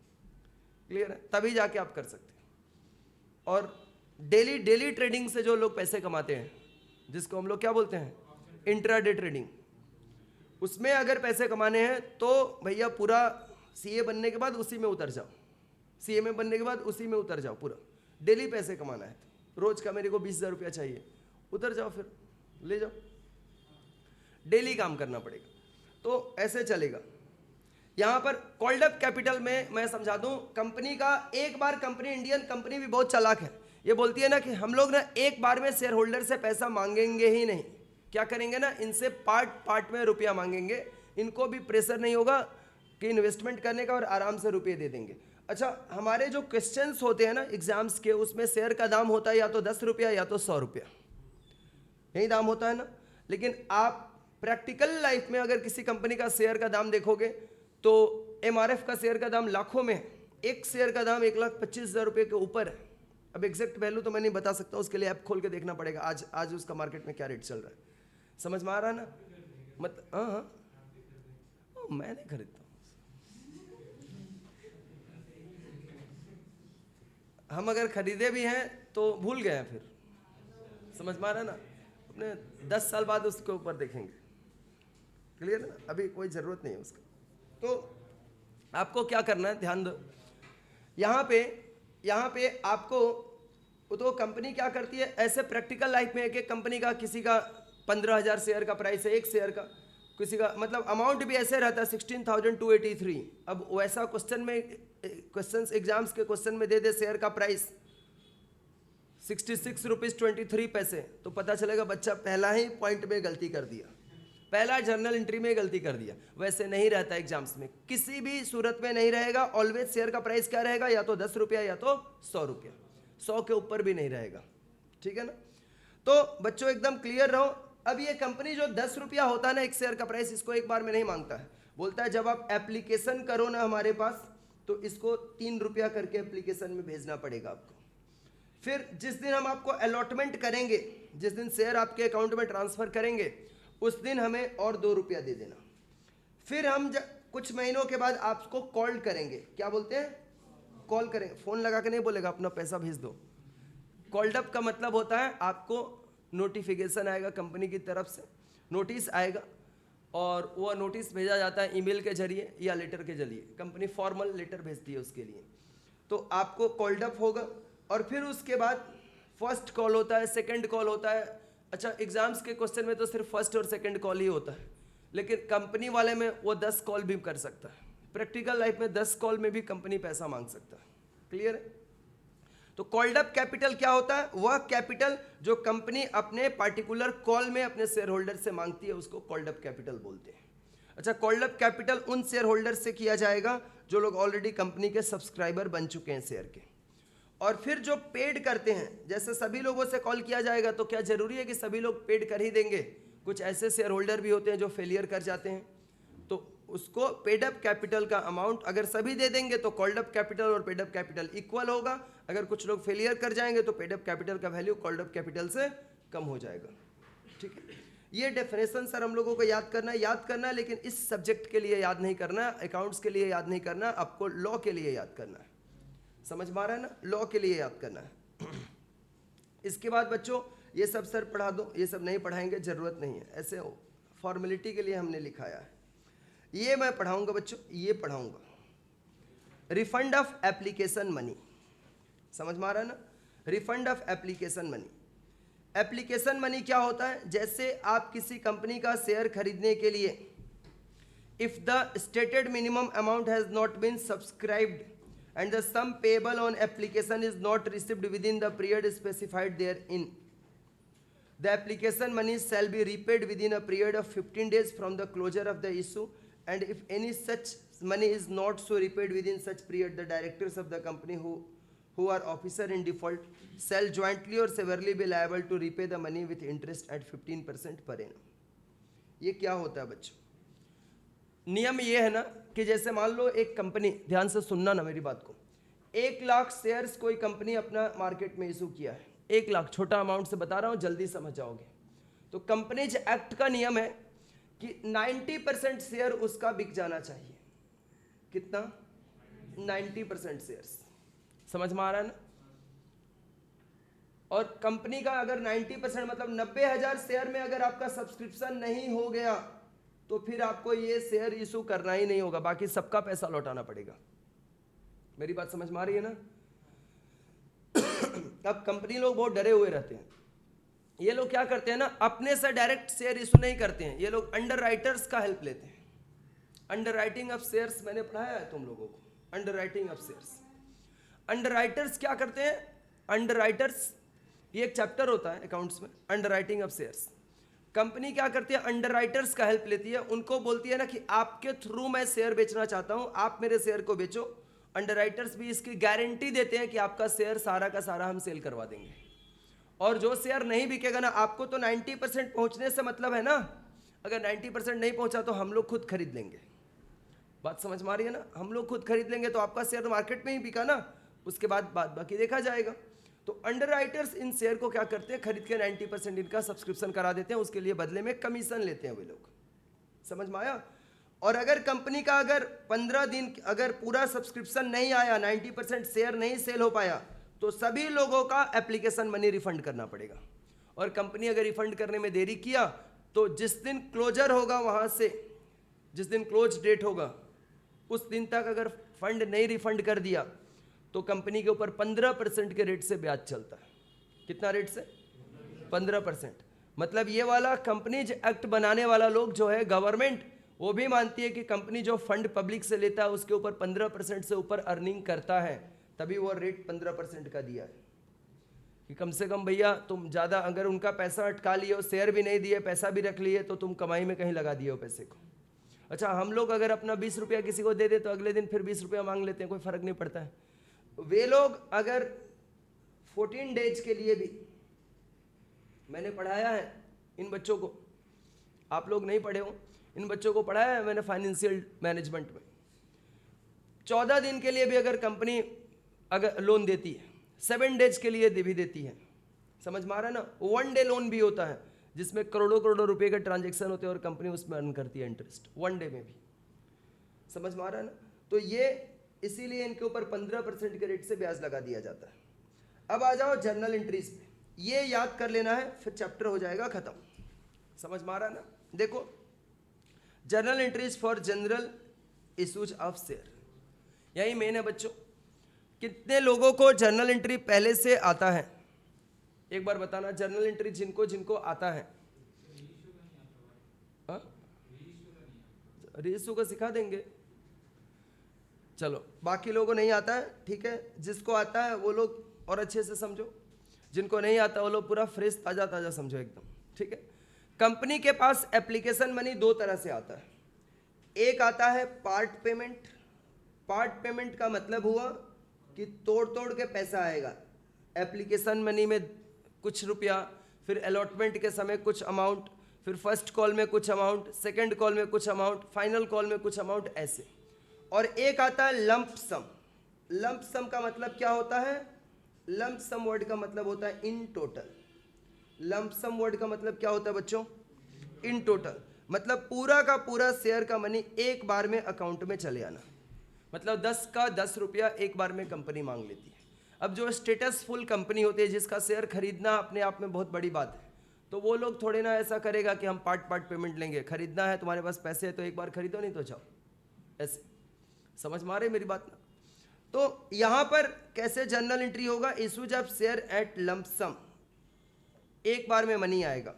क्लियर है? तभी जाके आप कर सकते हैं। और डेली ट्रेडिंग से जो लोग पैसे कमाते हैं, जिसको हम लोग क्या बोलते हैं, इंट्राडे ट्रेडिंग, उसमें अगर पैसे कमाने हैं तो भैया पूरा सीए बनने के बाद उसी में उतर जाओ, सीएमए बनने के बाद उसी में उतर जाओ। पूरा डेली पैसे कमाना है, रोज का मेरे को 20,000 रुपया चाहिए, उतर जाओ, फिर ले जाओ। डेली काम करना पड़ेगा, तो ऐसे चलेगा। यहां पर कॉल्ड अप कैपिटल में मैं समझा दूं, कंपनी का एक बार, कंपनी इंडियन कंपनी भी बहुत चालाक है, ये बोलती है ना कि हम लोग ना एक बार में शेयर होल्डर से पैसा मांगेंगे ही नहीं। क्या करेंगे ना, इनसे पार्ट में रुपया मांगेंगे, इनको भी प्रेशर नहीं होगा कि इन्वेस्टमेंट करने का, और आराम से रुपये दे देंगे। अच्छा, हमारे जो क्वेश्चंस होते हैं ना एग्जाम्स के, उसमें शेयर का दाम होता है या तो 10 रुपया या तो 100 रुपया, यही दाम होता है ना। लेकिन आप प्रैक्टिकल लाइफ में अगर किसी कंपनी का शेयर का दाम देखोगे तो एमआरएफ का शेयर का दाम लाखों में है, एक शेयर का दाम 1,25,000 रुपये के ऊपर है। अब एग्जैक्ट वैल्यू तो मैं नहीं बता सकता, उसके लिए ऐप खोल के देखना पड़ेगा आज उसका मार्केट में क्या रेट चल रहा है। समझ में आ रहा है ना? हाँ, मैं नहीं खरीदता, हम अगर खरीदे भी हैं तो भूल गए हैं, फिर समझ में आ रहा है ना, अपने 10 साल बाद उसके ऊपर देखेंगे। क्लियर है ना? अभी कोई ज़रूरत नहीं है उसका। तो आपको क्या करना है, ध्यान दो। यहाँ पे आपको, तो कंपनी क्या करती है ऐसे प्रैक्टिकल लाइफ में, एक कंपनी का, किसी का 15,000 शेयर का प्राइस है एक शेयर का, किसी का मतलब अमाउंट भी ऐसे रहता है 16,283। अब वैसा क्वेश्चन में क्वेश्चंस एग्जाम्स के क्वेश्चन में दे दे शेयर का प्राइस 66 रुपीज़ 23 पैसे, तो पता चलेगा बच्चा पहला ही पॉइंट में गलती कर दिया, पहला जर्नल एंट्री में गलती कर दिया। वैसे नहीं रहता एग्जाम्स में, किसी भी सूरत में नहीं रहेगा। ऑलवेज शेयर का प्राइस क्या रहेगा, या तो 10 रुपया या तो 100 रुपया, 100 के ऊपर भी नहीं रहेगा। ठीक है ना। तो बच्चों एकदम क्लियर रहो। अब ये कंपनी जो 10 रुपया होता है ना एक शेयर का प्राइस, इसको एक बार में नहीं मांगता है। बोलता है जब आप एप्लीकेशन करो ना हमारे पास, तो इसको 3 रुपया करके एप्लीकेशन में भेजना पड़ेगा आपको। फिर जिस दिन हम आपको अलॉटमेंट करेंगे, जिस दिन शेयर आपके अकाउंट में ट्रांसफर करेंगे, उस दिन हमें और 2 रुपया दे देना। फिर हम कुछ महीनों के बाद आपको कॉल करेंगे। क्या बोलते हैं, कॉल करेंगे। फोन लगा के नहीं बोलेगा अपना पैसा भेज दो। कॉल्ड अप का मतलब होता है आपको नोटिफिकेशन आएगा कंपनी की तरफ से, नोटिस आएगा, और वो नोटिस भेजा जाता है ईमेल के जरिए या लेटर के जरिए। कंपनी फॉर्मल लेटर भेजती है उसके लिए, तो आपको कॉल्ड अप होगा। और फिर उसके बाद फर्स्ट कॉल होता है, सेकंड कॉल होता है। अच्छा, एग्जाम्स के क्वेश्चन में तो सिर्फ फर्स्ट और सेकंड कॉल ही होता है, लेकिन कंपनी वाले में वो 10 कॉल भी कर सकता है। प्रैक्टिकल लाइफ में 10 कॉल में भी कंपनी पैसा मांग सकता है। क्लियर है। तो कॉल्ड अप कैपिटल क्या होता है, वह कैपिटल जो कंपनी अपने पार्टिकुलर कॉल में अपने शेयर होल्डर से मांगती है, उसको कॉल्ड अप कैपिटल बोलते हैं। अच्छा, कॉल्ड अप कैपिटल उन शेयर होल्डर से किया जाएगा जो लोग ऑलरेडी कंपनी के सब्सक्राइबर बन चुके हैं शेयर के। और फिर जो पेड करते हैं, जैसे सभी लोगों से कॉल किया जाएगा, तो क्या जरूरी है कि सभी लोग पेड कर ही देंगे? कुछ ऐसे शेयर होल्डर भी होते हैं जो फेलियर कर जाते हैं, तो उसको पेड अप कैपिटल का अमाउंट अगर सभी दे देंगे तो कॉल्ड अप कैपिटल और पेड अप कैपिटल इक्वल होगा। अगर कुछ लोग फेलियर कर जाएंगे तो पेड अप कैपिटल का वैल्यू कॉल्ड अप कैपिटल से कम हो जाएगा। ठीक है। ये डेफिनेशन सर हम लोगों को याद करना है, लेकिन इस सब्जेक्ट के लिए याद नहीं करना, अकाउंट्स के लिए याद नहीं करना, आपको लॉ के लिए याद करना है। समझ में आ रहा है ना, लॉ के लिए याद करना है। इसके बाद बच्चों ये सब सर पढ़ा दो, ये सब नहीं पढ़ाएंगे, जरूरत नहीं है, ऐसे फॉर्मेलिटी के लिए हमने लिखाया है। ये मैं पढ़ाऊंगा बच्चों, ये पढ़ाऊंगा रिफंड ऑफ एप्लीकेशन मनी। समझ में आ रहा है ना, refund of application money. Application money क्या होता है, जैसे आप किसी कंपनी का शेयर खरीदने के लिए if the stated minimum amount has not been subscribed and the sum payable on application is not received within the period specified therein, the application money shall be repaid within a period of 15 days from the closure of the issue, and if any such money is not so repaid within such period, the directors of the company who are officer in default shall jointly or severally be liable to repay the money with interest at 15% per annum. ये क्या होता है बच्चों, नियम ये है ना कि जैसे मान लो एक कंपनी, ध्यान से सुनना ना मेरी बात को, 1 लाख शेयर्स कोई कंपनी अपना मार्केट में इशू किया है। 1 लाख, छोटा अमाउंट से बता रहा हूँ, जल्दी समझ जाओगे। तो कंपनीज एक्ट का नियम है कि 90% शेयर उसका बिक जाना चाहिए। कितना? 90% शेयर्स। समझ में आ रहा है ना। और कंपनी का अगर 90% मतलब 90,000 शेयर में अगर आपका सब्सक्रिप्शन नहीं हो गया, तो फिर आपको ये शेयर इशू करना ही नहीं होगा, बाकी सबका पैसा लौटाना पड़ेगा। मेरी बात समझ में आ रही है ना। अब कंपनी लोग बहुत डरे हुए रहते हैं। ये लोग क्या करते हैं ना, अपने से डायरेक्ट शेयर इशू नहीं करते हैं, ये लोग अंडर राइटर्स का हेल्प लेते हैं। अंडर राइटिंग ऑफ शेयर्स मैंने पढ़ाया है तुम लोगों को, under writing of shares. Under writers क्या करते हैं, अंडर राइटर्स, ये एक चैप्टर होता है अकाउंट्स में, under writing of shares. Company क्या करती है, अंडर राइटर्स का हेल्प लेती है, उनको बोलती है ना कि आपके थ्रू मैं शेयर बेचना चाहता हूं, आप मेरे शेयर को बेचो। अंडर राइटर्स भी इसकी गारंटी देते हैं कि आपका शेयर सारा का सारा हम सेल करवा देंगे। और जो शेयर नहीं बिकेगा ना, आपको तो 90% पहुंचने से मतलब है ना, अगर 90% नहीं पहुंचा तो हम लोग खुद खरीद लेंगे। बात समझ में आ रही है ना, हम लोग खुद खरीद लेंगे, तो आपका शेयर मार्केट में ही बिका ना, उसके बाद बाकी देखा जाएगा। तो अंडर राइटर्स इन शेयर को क्या करते हैं, खरीद के 90% इनका सब्सक्रिप्शन करा देते हैं, उसके लिए बदले में कमीशन लेते हैं वे लोग। समझ में आया। और अगर कंपनी का अगर 15 दिन अगर पूरा सब्सक्रिप्शन नहीं आया, 90% शेयर नहीं सेल हो पाया, तो सभी लोगों का एप्लीकेशन मनी रिफंड करना पड़ेगा। और कंपनी अगर रिफंड करने में देरी किया, तो जिस दिन क्लोजर होगा, वहां से जिस दिन क्लोज डेट होगा, उस दिन तक अगर फंड नहीं रिफंड कर दिया, तो कंपनी के ऊपर 15% के रेट से ब्याज चलता है। कितना रेट से? 15%। मतलब ये वाला कंपनीज एक्ट बनाने वाला लोग जो है गवर्नमेंट, वो भी मानती है कि कंपनी जो फंड पब्लिक से लेता है उसके ऊपर 15% से ऊपर अर्निंग करता है, तभी वो रेट 15% का दिया है कि कम से कम भैया तुम ज़्यादा अगर उनका पैसा अटका लिए हो, शेयर भी नहीं दिए, पैसा भी रख लिए, तो तुम कमाई में कहीं लगा दिए हो पैसे को। अच्छा, हम लोग अगर अपना 20 रुपया किसी को दे दे तो अगले दिन फिर 20 रुपया मांग लेते हैं, कोई फ़र्क नहीं पड़ता है। वे लोग अगर 14 डेज के लिए भी, मैंने पढ़ाया है इन बच्चों को, आप लोग नहीं पढ़े हो, इन बच्चों को पढ़ाया है मैंने फाइनेंशियल मैनेजमेंट में। 14 दिन के लिए भी अगर कंपनी अगर लोन देती है, 7 डेज के लिए भी देती है, समझ में आ रहा है ना। 1 डे लोन भी होता है जिसमें करोड़ों करोड़ों रुपए के ट्रांजैक्शन होते हैं और कंपनी उसमें अर्न करती है इंटरेस्ट 1 डे में भी, समझ में आ रहा है ना। तो ये इसीलिए इनके ऊपर 15% के रेट से ब्याज लगा दिया जाता है। अब आ जाओ जर्नल एंट्रीज पे, ये याद कर लेना है, फिर चैप्टर हो जाएगा खत्म, समझ में आ रहा है ना। देखो, journal entries for general issues of share, यही मेन है बच्चों। कितने लोगों को जर्नल एंट्री पहले से आता है, एक बार बताना, जर्नल एंट्री जिनको जिनको आता है। रीइश्यू का सिखा देंगे, चलो बाकी लोगों को नहीं आता है, ठीक है। जिसको आता है वो लोग और अच्छे से समझो, जिनको नहीं आता वो लोग पूरा फ्रेश ताज़ा ताज़ा समझो एकदम, ठीक है। कंपनी के पास एप्लीकेशन मनी 2 तरह से आता है। एक आता है पार्ट पेमेंट। पार्ट पेमेंट का मतलब हुआ कि तोड़ तोड़ के पैसा आएगा। एप्लीकेशन मनी में कुछ रुपया, फिर अलॉटमेंट के समय कुछ अमाउंट, फिर फर्स्ट कॉल में कुछ अमाउंट, सेकंड कॉल में कुछ अमाउंट, फाइनल कॉल में कुछ अमाउंट, ऐसे। और एक आता है लंप सम। लंप सम का मतलब क्या होता है? लंप सम वर्ड का मतलब होता है in total. Lump sum word का मतलब क्या होता है बच्चों? इन टोटल, मतलब पूरा का पूरा शेयर का मनी एक बार में अकाउंट में चले आना। मतलब 10 का 10 रुपया एक बार में कंपनी मांग लेती है। अब जो स्टेटसफुल कंपनी होती है जिसका शेयर खरीदना अपने आप में बहुत बड़ी बात है, तो वो लोग थोड़े ना ऐसा करेगा कि हम पार्ट पार्ट पेमेंट लेंगे। खरीदना है, तुम्हारे पास पैसे है तो एक बार खरीदो, नहीं तो जाओ, ऐसे। समझ में आ रही मेरी बात ना? तो यहां पर कैसे जर्नल एंट्री होगा? Issues of share at lump sum, एक बार में मनी आएगा।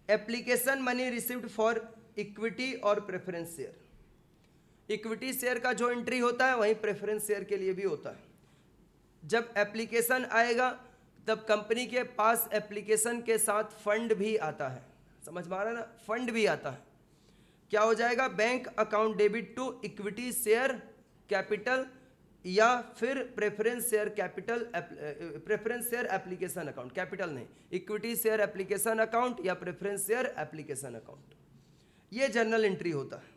Application money received for equity और प्रेफरेंस शेयर। इक्विटी शेयर का जो एंट्री होता है वहीं प्रेफरेंस शेयर के लिए भी होता है। जब एप्लीकेशन आएगा तब कंपनी के पास एप्लीकेशन के साथ फंड भी आता है। समझ में आ रहा है ना? फंड भी आता है। क्या हो जाएगा? Bank account debit to equity share capital या फिर preference share capital, preference share application account, capital नहीं, इक्विटी शेयर एप्लीकेशन अकाउंट या प्रेफरेंस शेयर एप्लीकेशन अकाउंट। ये जर्नल एंट्री होता है।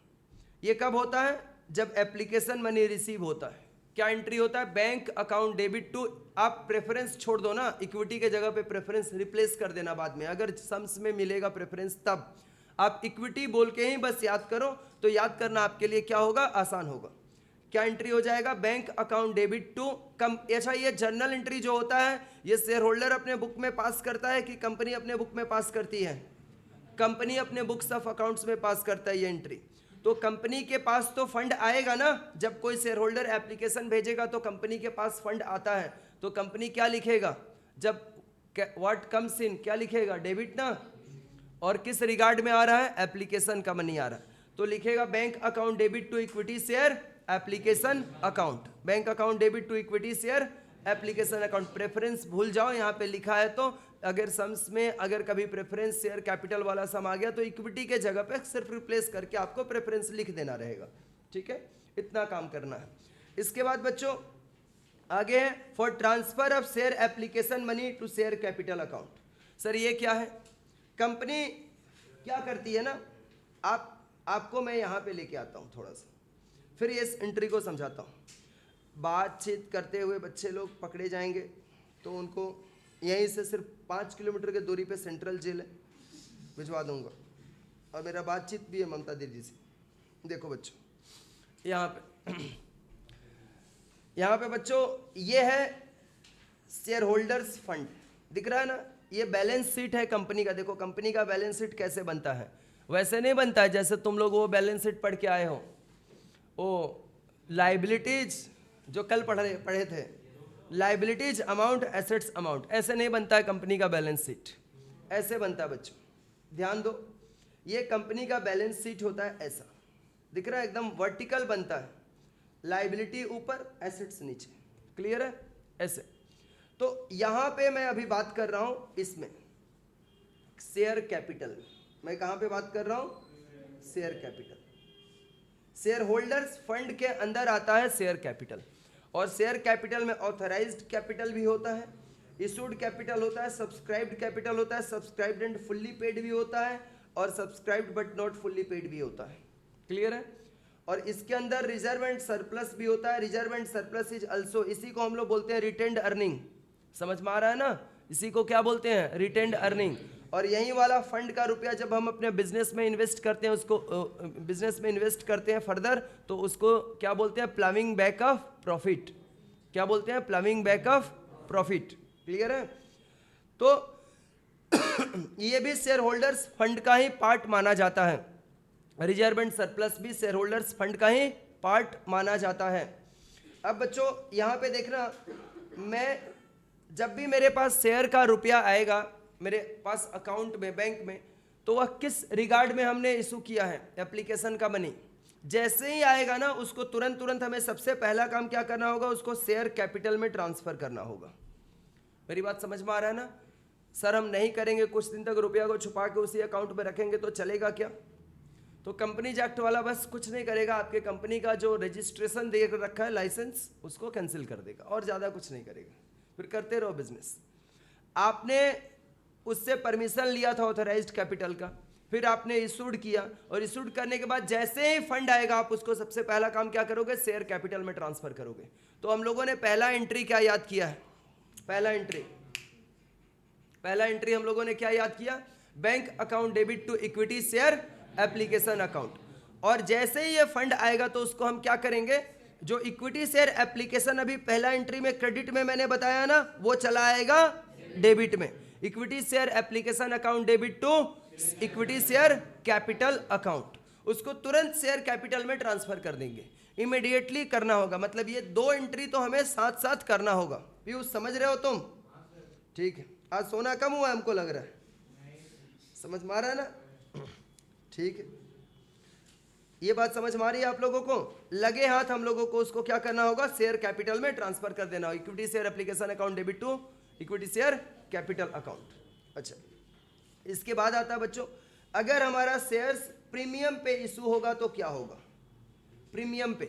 ये कब होता है? जब एप्लीकेशन मनी रिसीव होता है। क्या एंट्री होता है? बैंक अकाउंट डेबिट टू, आप प्रेफरेंस छोड़ दो ना, इक्विटी के जगह पे प्रेफरेंस रिप्लेस कर देना बाद में, अगर सम्स में मिलेगा प्रेफरेंस तब। आप इक्विटी बोल के ही बस याद करो, तो याद करना आपके लिए क्या होगा? आसान होगा। क्या एंट्री हो जाएगा? Bank account debit to come. अच्छा, ये जर्नल एंट्री जो होता है ये शेयर होल्डर अपने बुक में पास करता है कि कंपनी अपने बुक में पास करती है? कंपनी अपने बुक्स ऑफ अकाउंट्स में पास करता है ये एंट्री। तो कंपनी के पास तो फंड आएगा ना, जब कोई शेयर होल्डर एप्लीकेशन भेजेगा तो कंपनी के पास फंड आता है, तो कंपनी क्या लिखेगा? जब व्हाट कम्स इन, क्या लिखेगा? डेबिट ना। और किस रिगार्ड में आ रहा है? एप्लीकेशन का मनी आ रहा है, तो लिखेगा bank account debit to equity share application account. Bank account debit to equity share application account. Preference भूल जाओ, यहाँ पे लिखा है तो अगर सम्स में अगर कभी प्रेफरेंस शेयर कैपिटल वाला सम आ गया तो इक्विटी के जगह पे सिर्फ रिप्लेस करके आपको प्रेफरेंस लिख देना रहेगा, ठीक है? इतना काम करना है। इसके बाद बच्चों आगे है for transfer of share application money to share capital account. Sir ये क्या है? कंपनी क्या करती है ना, आपको मैं यहाँ पे लेके आता हूँ थोड़ा सा, फिर इस एंट्री को समझाता हूँ। बातचीत करते हुए बच्चे लोग पकड़े जाएंगे तो उनको यहीं से सिर्फ 5 किलोमीटर की दूरी पे सेंट्रल जेल है, भिजवा दूंगा। और मेरा बातचीत भी है ममता दीदी से। देखो बच्चों यहाँ पे बच्चों ये है शेयर होल्डर्स फंड, दिख रहा है ना? ये बैलेंस शीट है कंपनी का। देखो कंपनी का बैलेंस शीट कैसे बनता है, वैसे नहीं बनता है जैसे तुम लोग वो बैलेंस शीट पढ़ के आए हो, वो लाइबिलिटीज जो कल पढ़े थे, लाइबिलिटीज अमाउंट एसेट्स अमाउंट, ऐसे नहीं बनता है कंपनी का बैलेंस शीट। ऐसे बनता है बच्चों, ध्यान दो, ये कंपनी का बैलेंस शीट होता है ऐसा, दिख रहा है, एकदम वर्टिकल बनता है, लाइबिलिटी ऊपर, एसेट्स नीचे, क्लियर है ऐसे। तो यहां पे मैं अभी बात कर रहा हूं इसमें शेयर कैपिटल, मैं कहां पे बात कर रहा हूं, share capital. Share holders fund के अंदर आता है शेयर कैपिटल, और शेयर कैपिटल में ऑथराइज्ड कैपिटल भी होता है, इशूड कैपिटल होता है, सब्सक्राइब्ड कैपिटल होता है, सब्सक्राइब्ड एंड फुल्ली पेड भी होता है, और subscribed but not fully paid भी होता है, क्लियर है। और इसके अंदर रिजर्व एंड सरप्लस भी होता है, reserve and surplus is also, इसी को हम लोग बोलते हैं रिटेन्ड अर्निंग, समझ में आ रहा है ना, इसी को क्या बोलते हैं, रिटेन्ड अर्निंग। और यही वाला फंड का रुपया जब हम अपने बिजनेस में इन्वेस्ट करते हैं, उसको बिजनेस में इन्वेस्ट करते हैं फर्दर, तो उसको क्या बोलते हैं, प्लविंग बैक ऑफ प्रॉफिट, क्या बोलते हैं, प्लविंग बैक ऑफ प्रॉफिट, क्लियर है। तो ये भी शेयर होल्डर्स फंड का ही पार्ट माना जाता है, रिजर्व एंड सरप्लस भी शेयर होल्डर्स फंड का ही पार्ट माना जाता है। अब बच्चों यहाँ पे देखना, मैं जब भी मेरे पास शेयर का रुपया आएगा मेरे पास अकाउंट में, बैंक में, तो वह किस रिगार्ड में हमने इशू किया है, एप्लीकेशन का मनी, जैसे ही आएगा ना उसको तुरंत हमें सबसे पहला काम क्या करना होगा, उसको शेयर कैपिटल में ट्रांसफर करना होगा। मेरी बात समझ में आ रहा है ना। सर हम नहीं करेंगे, कुछ दिन तक रुपया को छुपा के उसी अकाउंट में रखेंगे तो चलेगा क्या। तो कंपनीज एक्ट वाला बस कुछ नहीं करेगा, आपके कंपनी का जो रजिस्ट्रेशन दे रखा है, लाइसेंस, उसको कैंसिल कर देगा, और ज़्यादा कुछ नहीं करेगा, फिर करते रहो बिजनेस। आपने उससे परमिशन लिया था ऑथराइज्ड कैपिटल का, फिर आपने इशूड किया, और इशूड करने के बाद जैसे ही फंड आएगा आप उसको सबसे पहला काम क्या करोगे, शेयर कैपिटल में ट्रांसफर करोगे। तो हम लोगों ने पहला एंट्री क्या याद किया है, पहला एंट्री हम लोगों ने क्या याद किया, bank account debit to equity share application account. और जैसे ही ये फंड आएगा तो उसको हम क्या करेंगे, जो इक्विटी शेयर एप्लीकेशन अभी पहला एंट्री में क्रेडिट में मैंने बताया ना, वो चला आएगा डेबिट में, equity share application account debit to equity share capital account, उसको तुरंत शेयर कैपिटल में ट्रांसफर कर देंगे, इमीडिएटली करना होगा। मतलब ये दो एंट्री तो हमें साथ साथ करना होगा। पीयूष समझ रहे हो तुम, ठीक है। आज सोना कम हुआ हमको लग रहा है, समझ में आ रहा है ना, ठीक है। ये बात समझ में आ रही है आप लोगों को, लगे हाथ हम लोगों को उसको क्या करना होगा, शेयर कैपिटल में ट्रांसफर कर देना होगा, equity share application account debit to equity share capital account. अच्छा, इसके बाद आता है बच्चों, अगर हमारा शेयर्स प्रीमियम पे इशू होगा तो क्या होगा। प्रीमियम पे,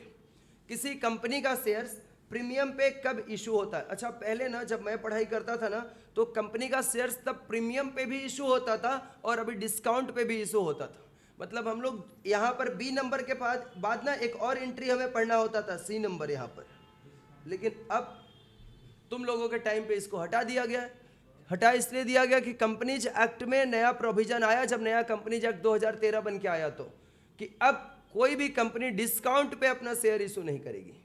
किसी कंपनी का शेयर्स प्रीमियम पे कब इशू होता है। अच्छा, पहले ना जब मैं पढ़ाई करता था ना, तो कंपनी का शेयर्स तब प्रीमियम पे भी इशू होता था और अभी डिस्काउंट पे भी इशू होता था। मतलब हम लोग यहाँ पर बी नंबर के बाद ना एक और एंट्री हमें पढ़ना होता था, सी नंबर यहाँ पर। लेकिन अब तुम लोगों के टाइम पे इसको हटा दिया गया। हटा इसलिए दिया गया कि कंपनीज एक्ट में नया प्रोविजन आया, जब नया कंपनीज एक्ट 2013 बन के आया, तो कि अब कोई भी कंपनी डिस्काउंट पे अपना शेयर इशू नहीं करेगी।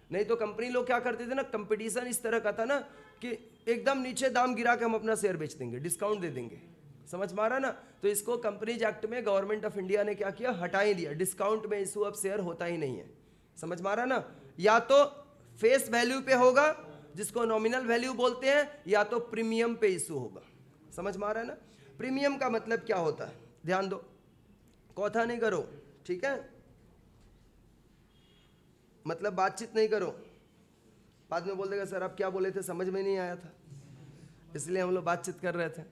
नहीं तो कंपनी लोग क्या करते थे ना, कंपटीशन इस तरह का था ना कि एकदम नीचे दाम गिरा के हम अपना शेयर बेच देंगे, डिस्काउंट दे देंगे, समझ में आ रहा ना। तो इसको कंपनीज एक्ट में गवर्नमेंट ऑफ इंडिया ने क्या किया, हटा ही दिया, डिस्काउंट में इशू अब शेयर होता ही नहीं है, समझ में आ रहा ना। या तो फेस वैल्यू पे होगा जिसको नॉमिनल वैल्यू बोलते हैं, या तो प्रीमियम पे इशू होगा, समझ में आ रहा है ना। प्रीमियम का मतलब क्या होता है, ध्यान दो, कौथा नहीं करो, ठीक है, मतलब बातचीत नहीं करो, बाद में बोल देगा सर आप क्या बोले थे समझ में नहीं आया था, इसलिए हम लोग बातचीत कर रहे थे।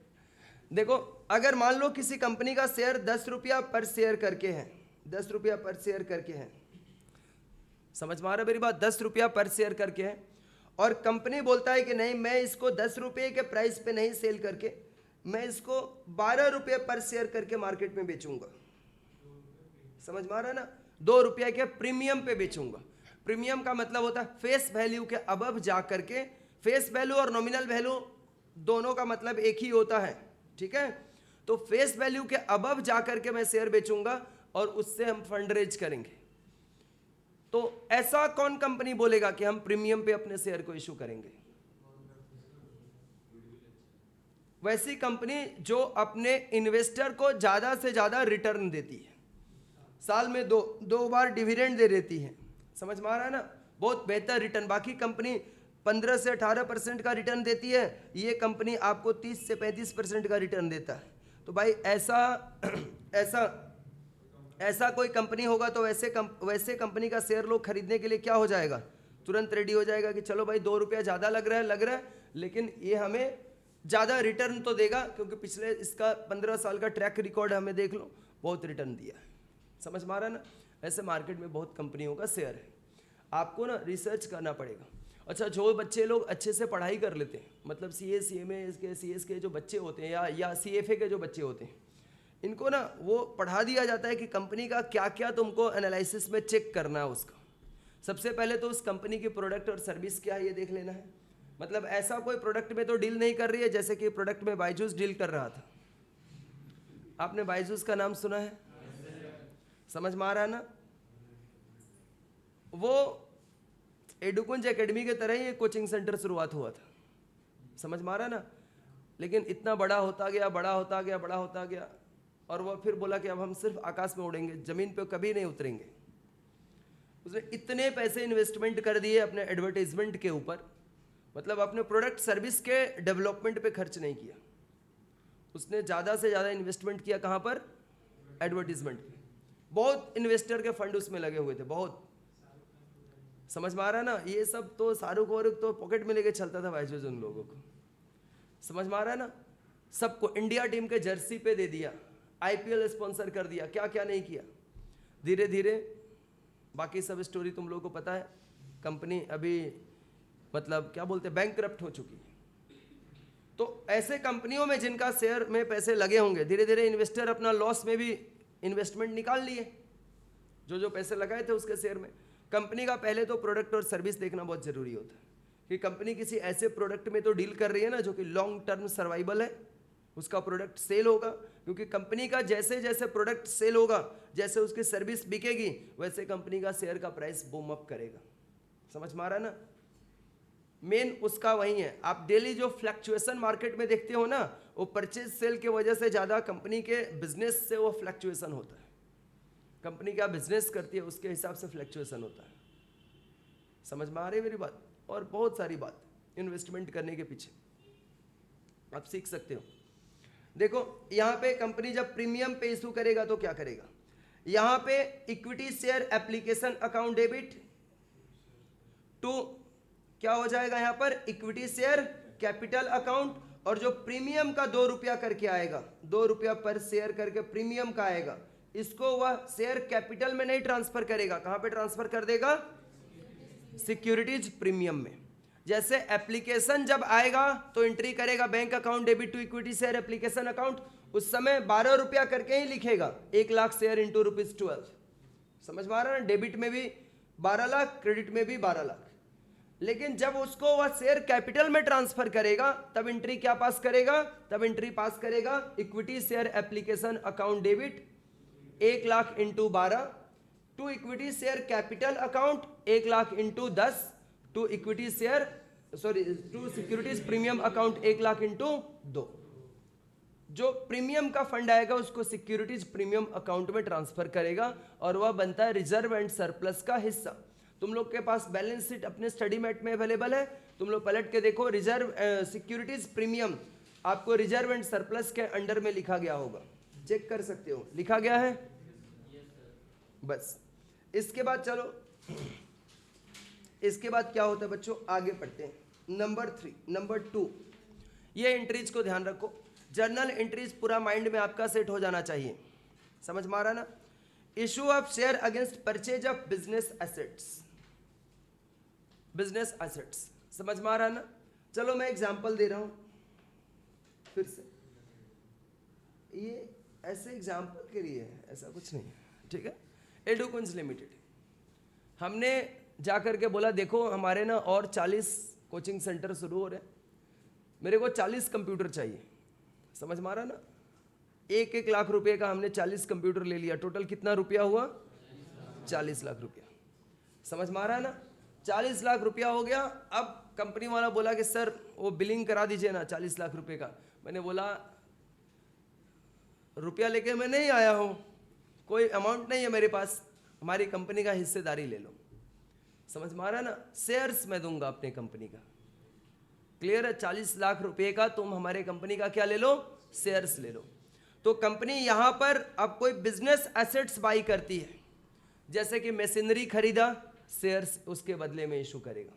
देखो, अगर मान लो किसी कंपनी का शेयर 10 रुपया पर शेयर करके है, 10 रुपया पर शेयर करके है, समझ में आ रहा है मेरी बात, 10 रुपया पर शेयर करके है, और कंपनी बोलता है कि नहीं मैं इसको 10 रुपये के प्राइस पे नहीं सेल करके मैं इसको 12 रुपये पर शेयर करके मार्केट में बेचूंगा, समझ में आ रहा है ना, 2 रुपये के प्रीमियम पे बेचूंगा। प्रीमियम का मतलब होता है फेस वैल्यू के अबव जा करके, फेस वैल्यू और नॉमिनल वैल्यू दोनों का मतलब एक ही होता है, ठीक है। तो फेस वैल्यू के अबव जा करके मैं शेयर बेचूंगा और उससे हम फंड रेज करेंगे। तो ऐसा कौन कंपनी बोलेगा कि हम प्रीमियम पे अपने शेयर को इशू करेंगे। वैसी कंपनी जो अपने इन्वेस्टर को ज्यादा से ज्यादा रिटर्न देती है, साल में दो बार डिविडेंड दे देती है, समझ में आ रहा है ना, बहुत बेहतर रिटर्न। बाकी कंपनी 15 से 18% का रिटर्न देती है, ये कंपनी आपको 30 से 35% का रिटर्न देता है। तो भाई ऐसा ऐसा ऐसा कोई कंपनी होगा तो वैसे कंपनी का शेयर लोग खरीदने के लिए क्या हो जाएगा, तुरंत रेडी हो जाएगा कि चलो भाई 2 रुपया ज़्यादा लग रहा है, लेकिन ये हमें ज़्यादा रिटर्न तो देगा, क्योंकि पिछले इसका 15 साल का ट्रैक रिकॉर्ड हमें देख लो, बहुत रिटर्न दिया है। समझ में आ रहा है ना। ऐसे मार्केट में बहुत कंपनियों का शेयर है, आपको ना रिसर्च करना पड़ेगा। अच्छा, जो बच्चे लोग अच्छे से पढ़ाई कर लेते हैं, मतलब CA CMA के CS के जो बच्चे होते हैं या CFA के जो बच्चे होते हैं, इनको ना वो पढ़ा दिया जाता है कि कंपनी का क्या क्या तुमको एनालिसिस में चेक करना है। उसका सबसे पहले तो उस कंपनी की प्रोडक्ट और सर्विस क्या है ये देख लेना है। मतलब ऐसा कोई प्रोडक्ट में तो डील नहीं कर रही है जैसे कि प्रोडक्ट में बायजूस डील कर रहा था। आपने बायजूस का नाम सुना है? समझ में आ रहा है ना। वो एडुकुंज एकेडमी के तरह ही एक कोचिंग सेंटर शुरुआत हुआ था, समझ में आ रहा है ना। लेकिन इतना बड़ा होता गया, और वह फिर बोला कि अब हम सिर्फ आकाश में उड़ेंगे, ज़मीन पे कभी नहीं उतरेंगे। उसने इतने पैसे इन्वेस्टमेंट कर दिए अपने एडवर्टाइजमेंट के ऊपर, मतलब अपने प्रोडक्ट सर्विस के डेवलपमेंट पे खर्च नहीं किया। उसने ज़्यादा से ज़्यादा इन्वेस्टमेंट किया कहाँ पर? एडवर्टीजमेंट पे। बहुत इन्वेस्टर के फंड उसमें लगे हुए थे, बहुत। समझ में आ रहा है ना। ये सब तो शाहरुख वारुख तो पॉकेट में लेके चलता था बायजूस उन लोगों को। समझ में आ रहा है ना। सबको इंडिया टीम के जर्सी पे दे दिया, IPL स्पॉन्सर कर दिया, क्या क्या नहीं किया। धीरे धीरे बाकी सब स्टोरी तुम लोगों को पता है। कंपनी अभी मतलब क्या बोलते हैं, बैंकक्रप्ट हो चुकी है। तो ऐसे कंपनियों में जिनका शेयर में पैसे लगे होंगे, धीरे धीरे इन्वेस्टर अपना लॉस में भी इन्वेस्टमेंट निकाल लिए, जो पैसे लगाए थे उसके शेयर में। कंपनी का पहले तो प्रोडक्ट और सर्विस देखना बहुत जरूरी होता है कि कंपनी किसी ऐसे प्रोडक्ट में तो डील कर रही है ना जो कि लॉन्ग टर्म सर्वाइवल है, उसका प्रोडक्ट सेल होगा। क्योंकि कंपनी का जैसे जैसे प्रोडक्ट सेल होगा, जैसे उसकी सर्विस बिकेगी, वैसे कंपनी का शेयर का प्राइस बूम अप करेगा। समझ में आ रहा है ना। मेन उसका वही है। आप डेली जो फ्लक्चुएशन मार्केट में देखते हो ना, वो परचेज सेल की वजह से ज़्यादा कंपनी के बिजनेस से वो फ्लक्चुएशन होता है। कंपनी क्या बिजनेस करती है उसके हिसाब से फ्लक्चुएशन होता है। समझ में आ रही है मेरी बात। और बहुत सारी बात इन्वेस्टमेंट करने के पीछे आप सीख सकते हो। देखो यहाँ पे कंपनी जब प्रीमियम पे इशू करेगा तो क्या करेगा, यहाँ पे equity share application account debit to क्या हो जाएगा, यहाँ पर इक्विटी शेयर कैपिटल अकाउंट, और जो प्रीमियम का 2 रुपया करके आएगा, 2 रुपया पर शेयर करके प्रीमियम का आएगा, इसको वह शेयर कैपिटल में नहीं ट्रांसफर करेगा। कहां पे ट्रांसफर कर देगा? सिक्योरिटीज प्रीमियम में। जैसे एप्लीकेशन जब आएगा तो एंट्री करेगा bank account debit to equity share application account, उस समय 12 रुपया करके ही लिखेगा, 1 लाख शेयर इंटू ₹12। समझ में आ रहा है ना। डेबिट में भी 12 लाख, क्रेडिट में भी 12 लाख। लेकिन जब उसको वह शेयर कैपिटल में ट्रांसफर करेगा तब एंट्री क्या पास करेगा? तब एंट्री पास करेगा equity share application account debit 1 lakh into 12 to equity share capital account 1 lakh into 10 to equity share to securities premium account 1 lakh into 2। जो प्रीमियम का फंड आएगा उसको सिक्योरिटीज प्रीमियम अकाउंट में ट्रांसफर करेगा और वह बनता है रिजर्व एंड सरप्लस का हिस्सा। तुम लोग के पास बैलेंस शीट अपने स्टडी मैट में अवेलेबल है, तुम लोग पलट के देखो। रिजर्व सिक्योरिटीज प्रीमियम आपको रिजर्व एंड सरप्लस के अंडर में लिखा गया होगा, चेक कर सकते हो, लिखा गया है। बस इसके बाद चलो, इसके बाद क्या होता है बच्चों, आगे पढ़ते हैं। नंबर 2, ये एंट्रीज को ध्यान रखो। जर्नल एंट्रीज पूरा माइंड में आपका सेट हो जाना चाहिए। समझ में आ रहा ना। Issue of share against purchase of business assets, business assets, समझ में आ रहा ना। चलो मैं एग्जांपल दे रहा हूं फिर से, ये ऐसे एग्जांपल के लिए है, ऐसा कुछ नहीं है, ठीक है। एडुकुंज लिमिटेड, हमने जाकर के बोला देखो हमारे ना और 40 कोचिंग सेंटर शुरू हो रहे हैं, मेरे को 40 कंप्यूटर चाहिए। समझ में आ रहा ना। 1-1 लाख रुपए का हमने 40 कंप्यूटर ले लिया, टोटल कितना रुपया हुआ? 40 लाख रुपया। समझ में आ रहा है ना। 40 लाख रुपया हो गया। अब कंपनी वाला बोला कि सर वो बिलिंग करा दीजिए ना 40 लाख रुपए का। मैंने बोला रुपया लेके मैं नहीं आया हूँ, कोई अमाउंट नहीं है मेरे पास, हमारी कंपनी का हिस्सेदारी ले लो। समझ में आ रहा है ना। शेयर्स मैं दूंगा अपनी कंपनी का, क्लियर है। 40 लाख रुपए का तुम हमारे कंपनी का क्या ले लो? शेयर्स ले लो। तो कंपनी यहाँ पर अब कोई बिजनेस एसेट्स बाई करती है, जैसे कि मशीनरी खरीदा, शेयर्स उसके बदले में इशू करेगा,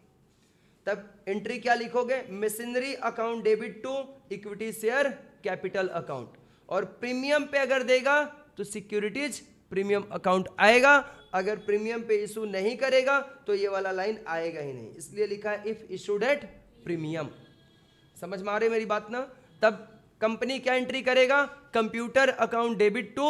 तब एंट्री क्या लिखोगे, machinery account debit to equity share capital account, और प्रीमियम पे अगर देगा तो सिक्योरिटीज प्रीमियम अकाउंट आएगा, अगर प्रीमियम पे इशू नहीं करेगा तो ये वाला लाइन आएगा ही नहीं, इसलिए लिखा है इफ इशूड एट प्रीमियम। समझ में आ रही मेरी बात ना? तब कंपनी क्या एंट्री करेगा, computer account debit to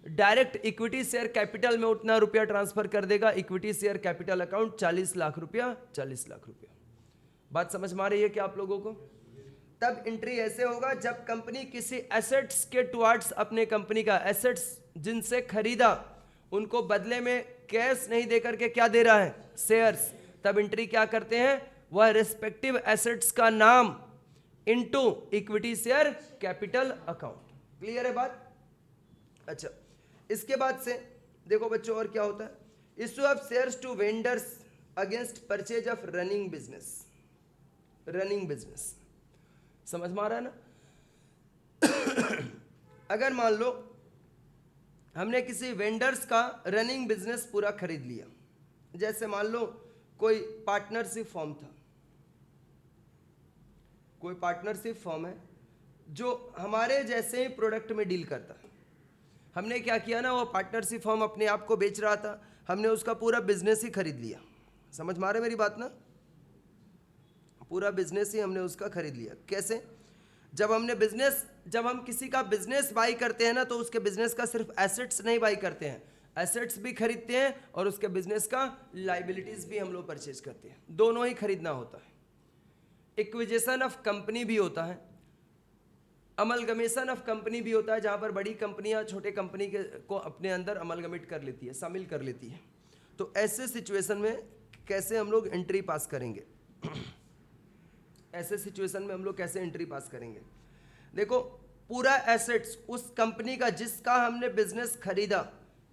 direct equity share capital में उतना रुपया ट्रांसफर कर देगा, equity share capital account 40 lakh रुपया, 40 लाख रुपया। बात समझ में आ रही है क्या आप लोगों को? तब एंट्री ऐसे होगा जब कंपनी किसी एसेट्स के टुवर्ड्स, अपने कंपनी का एसेट्स जिनसे खरीदा उनको बदले में कैश नहीं देकर के क्या दे रहा है, शेयर्स, तब एंट्री क्या करते हैं, वह रिस्पेक्टिव एसेट्स का नाम into equity share capital account. Clear है बात? अच्छा, इसके बाद से देखो बच्चों और क्या होता है, issue of shares to vendors against purchase of running business. Running business समझ में आ रहा है ना? अगर मान लो हमने किसी वेंडर्स का रनिंग बिजनेस पूरा खरीद लिया, जैसे मान लो कोई पार्टनरशिप फॉर्म था, कोई पार्टनरशिप फॉर्म है जो हमारे जैसे ही प्रोडक्ट में डील करता है, हमने क्या किया ना, वो पार्टनरशिप फॉर्म अपने आप को बेच रहा था, हमने उसका पूरा बिजनेस ही खरीद लिया। समझ में आ रहा है मेरी बात ना? पूरा बिजनेस ही हमने उसका खरीद लिया। कैसे? जब हम किसी का बिजनेस बाई करते हैं ना, तो उसके बिजनेस का सिर्फ एसेट्स नहीं बाई करते हैं, एसेट्स भी खरीदते हैं और उसके बिजनेस का लाइबिलिटीज भी हम लोग परचेज करते हैं, दोनों ही खरीदना होता है। एक्विजिशन ऑफ कंपनी भी होता है, अमलगमेशन ऑफ कंपनी भी होता है, जहां पर बड़ी कंपनियां छोटे कंपनी को अपने अंदर अमलगमेट कर लेती है, शामिल कर लेती है। तो ऐसे सिचुएशन में कैसे हम लोग एंट्री पास करेंगे? ऐसे सिचुएशन में हम लोग कैसे एंट्री पास करेंगे? देखो, पूरा एसेट्स उस कंपनी का जिसका हमने बिजनेस खरीदा,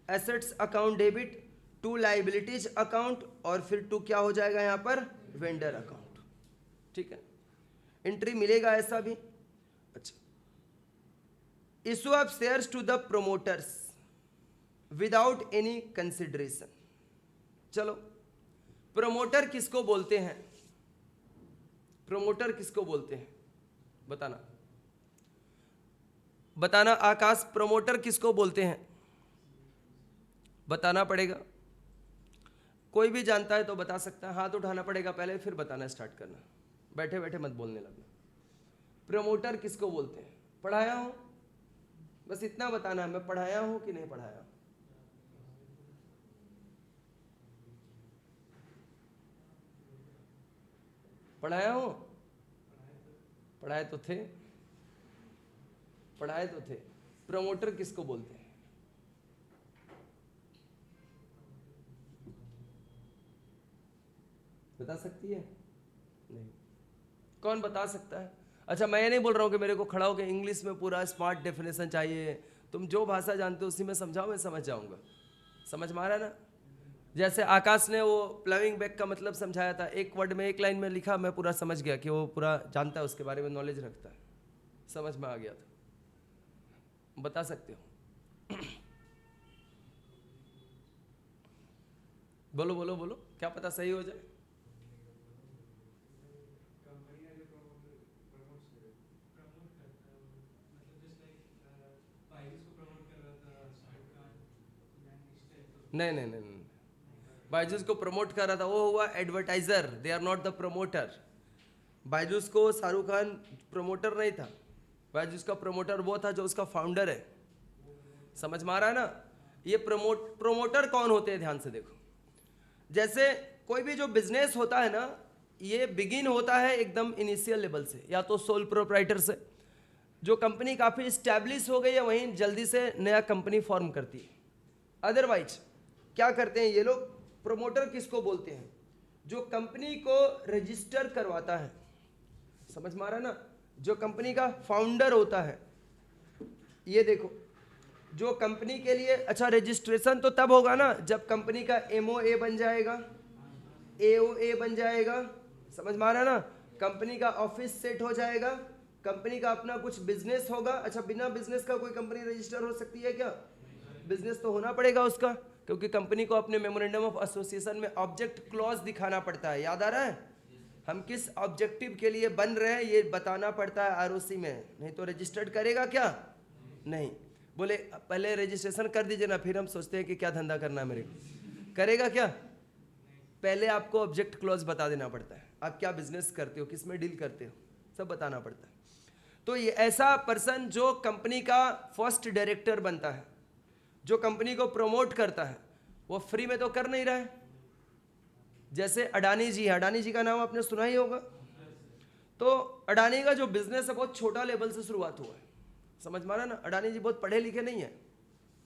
assets account debit to liabilities account, और फिर टू क्या हो जाएगा यहाँ पर, वेंडर अकाउंट। ठीक है, एंट्री मिलेगा ऐसा भी। अच्छा, issue of shares to the promoters without any consideration. चलो, प्रोमोटर किसको बोलते हैं? प्रोमोटर किसको बोलते हैं बताना, बताना आकाश, प्रोमोटर किसको बोलते हैं? बताना पड़ेगा। कोई भी जानता है तो बता सकता है, हाथ उठाना पड़ेगा पहले, फिर बताना स्टार्ट करना, बैठे बैठे मत बोलने लगना। प्रोमोटर किसको बोलते हैं? पढ़ाया हूं, बस इतना बताना है, मैं पढ़ाया हूं कि नहीं पढ़ाया। पढ़ाया हूं? पढ़ाए तो थे, पढ़ाए तो थे। प्रमोटर किसको बोलते हैं? बता सकती है? नहीं। कौन बता सकता है? अच्छा, मैं ये नहीं बोल रहा हूं कि मेरे को खड़ा होकर इंग्लिश में पूरा स्मार्ट डेफिनेशन चाहिए, तुम जो भाषा जानते हो उसी में समझाओ, मैं समझ जाऊंगा। समझ में आ रहा है ना? जैसे आकाश ने वो प्लविंग बैग का मतलब समझाया था, एक वर्ड में, एक लाइन में लिखा, मैं पूरा समझ गया कि वो पूरा जानता है, उसके बारे में नॉलेज रखता है, समझ में आ गया था। बता सकते हो? बोलो बोलो बोलो, क्या पता सही हो जाए। नहीं नहीं नहीं, बायजूस को प्रमोट कर रहा था, वो हुआ advertiser, they are not the promoter. Byju's को शाहरुख खान प्रमोटर नहीं था, बायजूस का प्रमोटर वो था जो उसका फाउंडर है। समझ में आ रहा है ना? ये प्रमोटर कौन होते हैं, ध्यान से देखो। जैसे कोई भी जो बिजनेस होता है ना, ये बिगिन होता है एकदम इनिशियल लेवल से, या तो सोल प्रोप्राइटर से, जो कंपनी काफ़ी इस्टेब्लिश हो गई है वहीं जल्दी से नया कंपनी फॉर्म करती है। अदरवाइज क्या करते हैं ये लोग? प्रमोटर किसको बोलते हैं? जो कंपनी को रजिस्टर करवाता है। समझ में आ रहा है ना? जो कंपनी का फाउंडर होता है। ये देखो, जो कंपनी के लिए, अच्छा रजिस्ट्रेशन तो तब होगा ना जब कंपनी का एमओए बन जाएगा, एओए बन जाएगा। समझ में आ रहा है ना? कंपनी का ऑफिस सेट हो जाएगा, कंपनी का अपना कुछ बिजनेस होगा। अच्छा, बिना बिजनेस का कोई कंपनी रजिस्टर हो सकती है क्या? बिजनेस तो होना पड़ेगा उसका, क्योंकि कंपनी को अपने मेमोरेंडम ऑफ एसोसिएशन में ऑब्जेक्ट क्लॉज दिखाना पड़ता है। याद आ रहा है? हम किस ऑब्जेक्टिव के लिए बन रहे हैं ये बताना पड़ता है आरओसी में, नहीं तो रजिस्टर्ड करेगा क्या? नहीं। बोले पहले रजिस्ट्रेशन कर दीजिए ना, फिर हम सोचते हैं कि क्या धंधा करना है मेरे को। करेगा क्या? पहले आपको ऑब्जेक्ट क्लॉज बता देना पड़ता है, आप क्या बिजनेस करते हो, किस में डील करते हो, सब बताना पड़ता है। तो ये ऐसा पर्सन जो कंपनी का फर्स्ट डायरेक्टर बनता है, जो कंपनी को प्रमोट करता है, वो फ्री में तो कर नहीं रहा है। जैसे अडानी जी है, अडानी जी का नाम आपने सुना ही होगा। तो अडानी का जो बिजनेस है बहुत छोटा लेवल से शुरुआत हुआ है, समझ मारा ना। अडानी जी बहुत पढ़े लिखे नहीं है,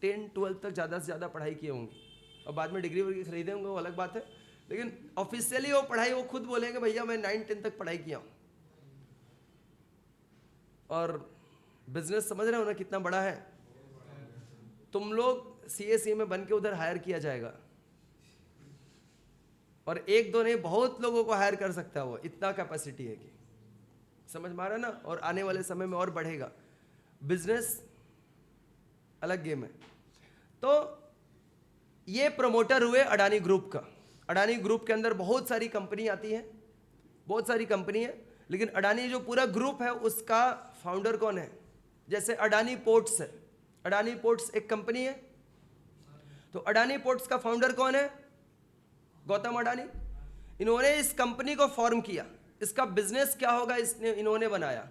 10-12 तक ज़्यादा से ज़्यादा पढ़ाई किए होंगे, और बाद में डिग्री वगैरह खरीदे होंगे, वो अलग बात है। लेकिन ऑफिशियली वो पढ़ाई, वो खुद बोलेंगे भैया मैं 9-10 तक पढ़ाई किया हूँ। और बिजनेस समझ रहे हो ना कितना बड़ा है। तुम लोग सीएससी में बन के उधर हायर किया जाएगा, और एक दो नहीं बहुत लोगों को हायर कर सकता है वो, इतना कैपेसिटी है कि, समझ मारा ना। और आने वाले समय में और बढ़ेगा। बिजनेस अलग गेम है। तो ये प्रमोटर हुए अडानी ग्रुप का। अडानी ग्रुप के अंदर बहुत सारी कंपनी आती है, बहुत सारी कंपनी है, लेकिन अडानी जो पूरा ग्रुप है उसका फाउंडर कौन है? जैसे अडानी पोर्ट्स है, अडानी पोर्ट्स एक कंपनी है, तो अडानी पोर्ट्स का फाउंडर कौन है? गौतम अडानी। इन्होंने इस कंपनी को फॉर्म किया, इसका बिजनेस क्या होगा इन्होंने बनाया।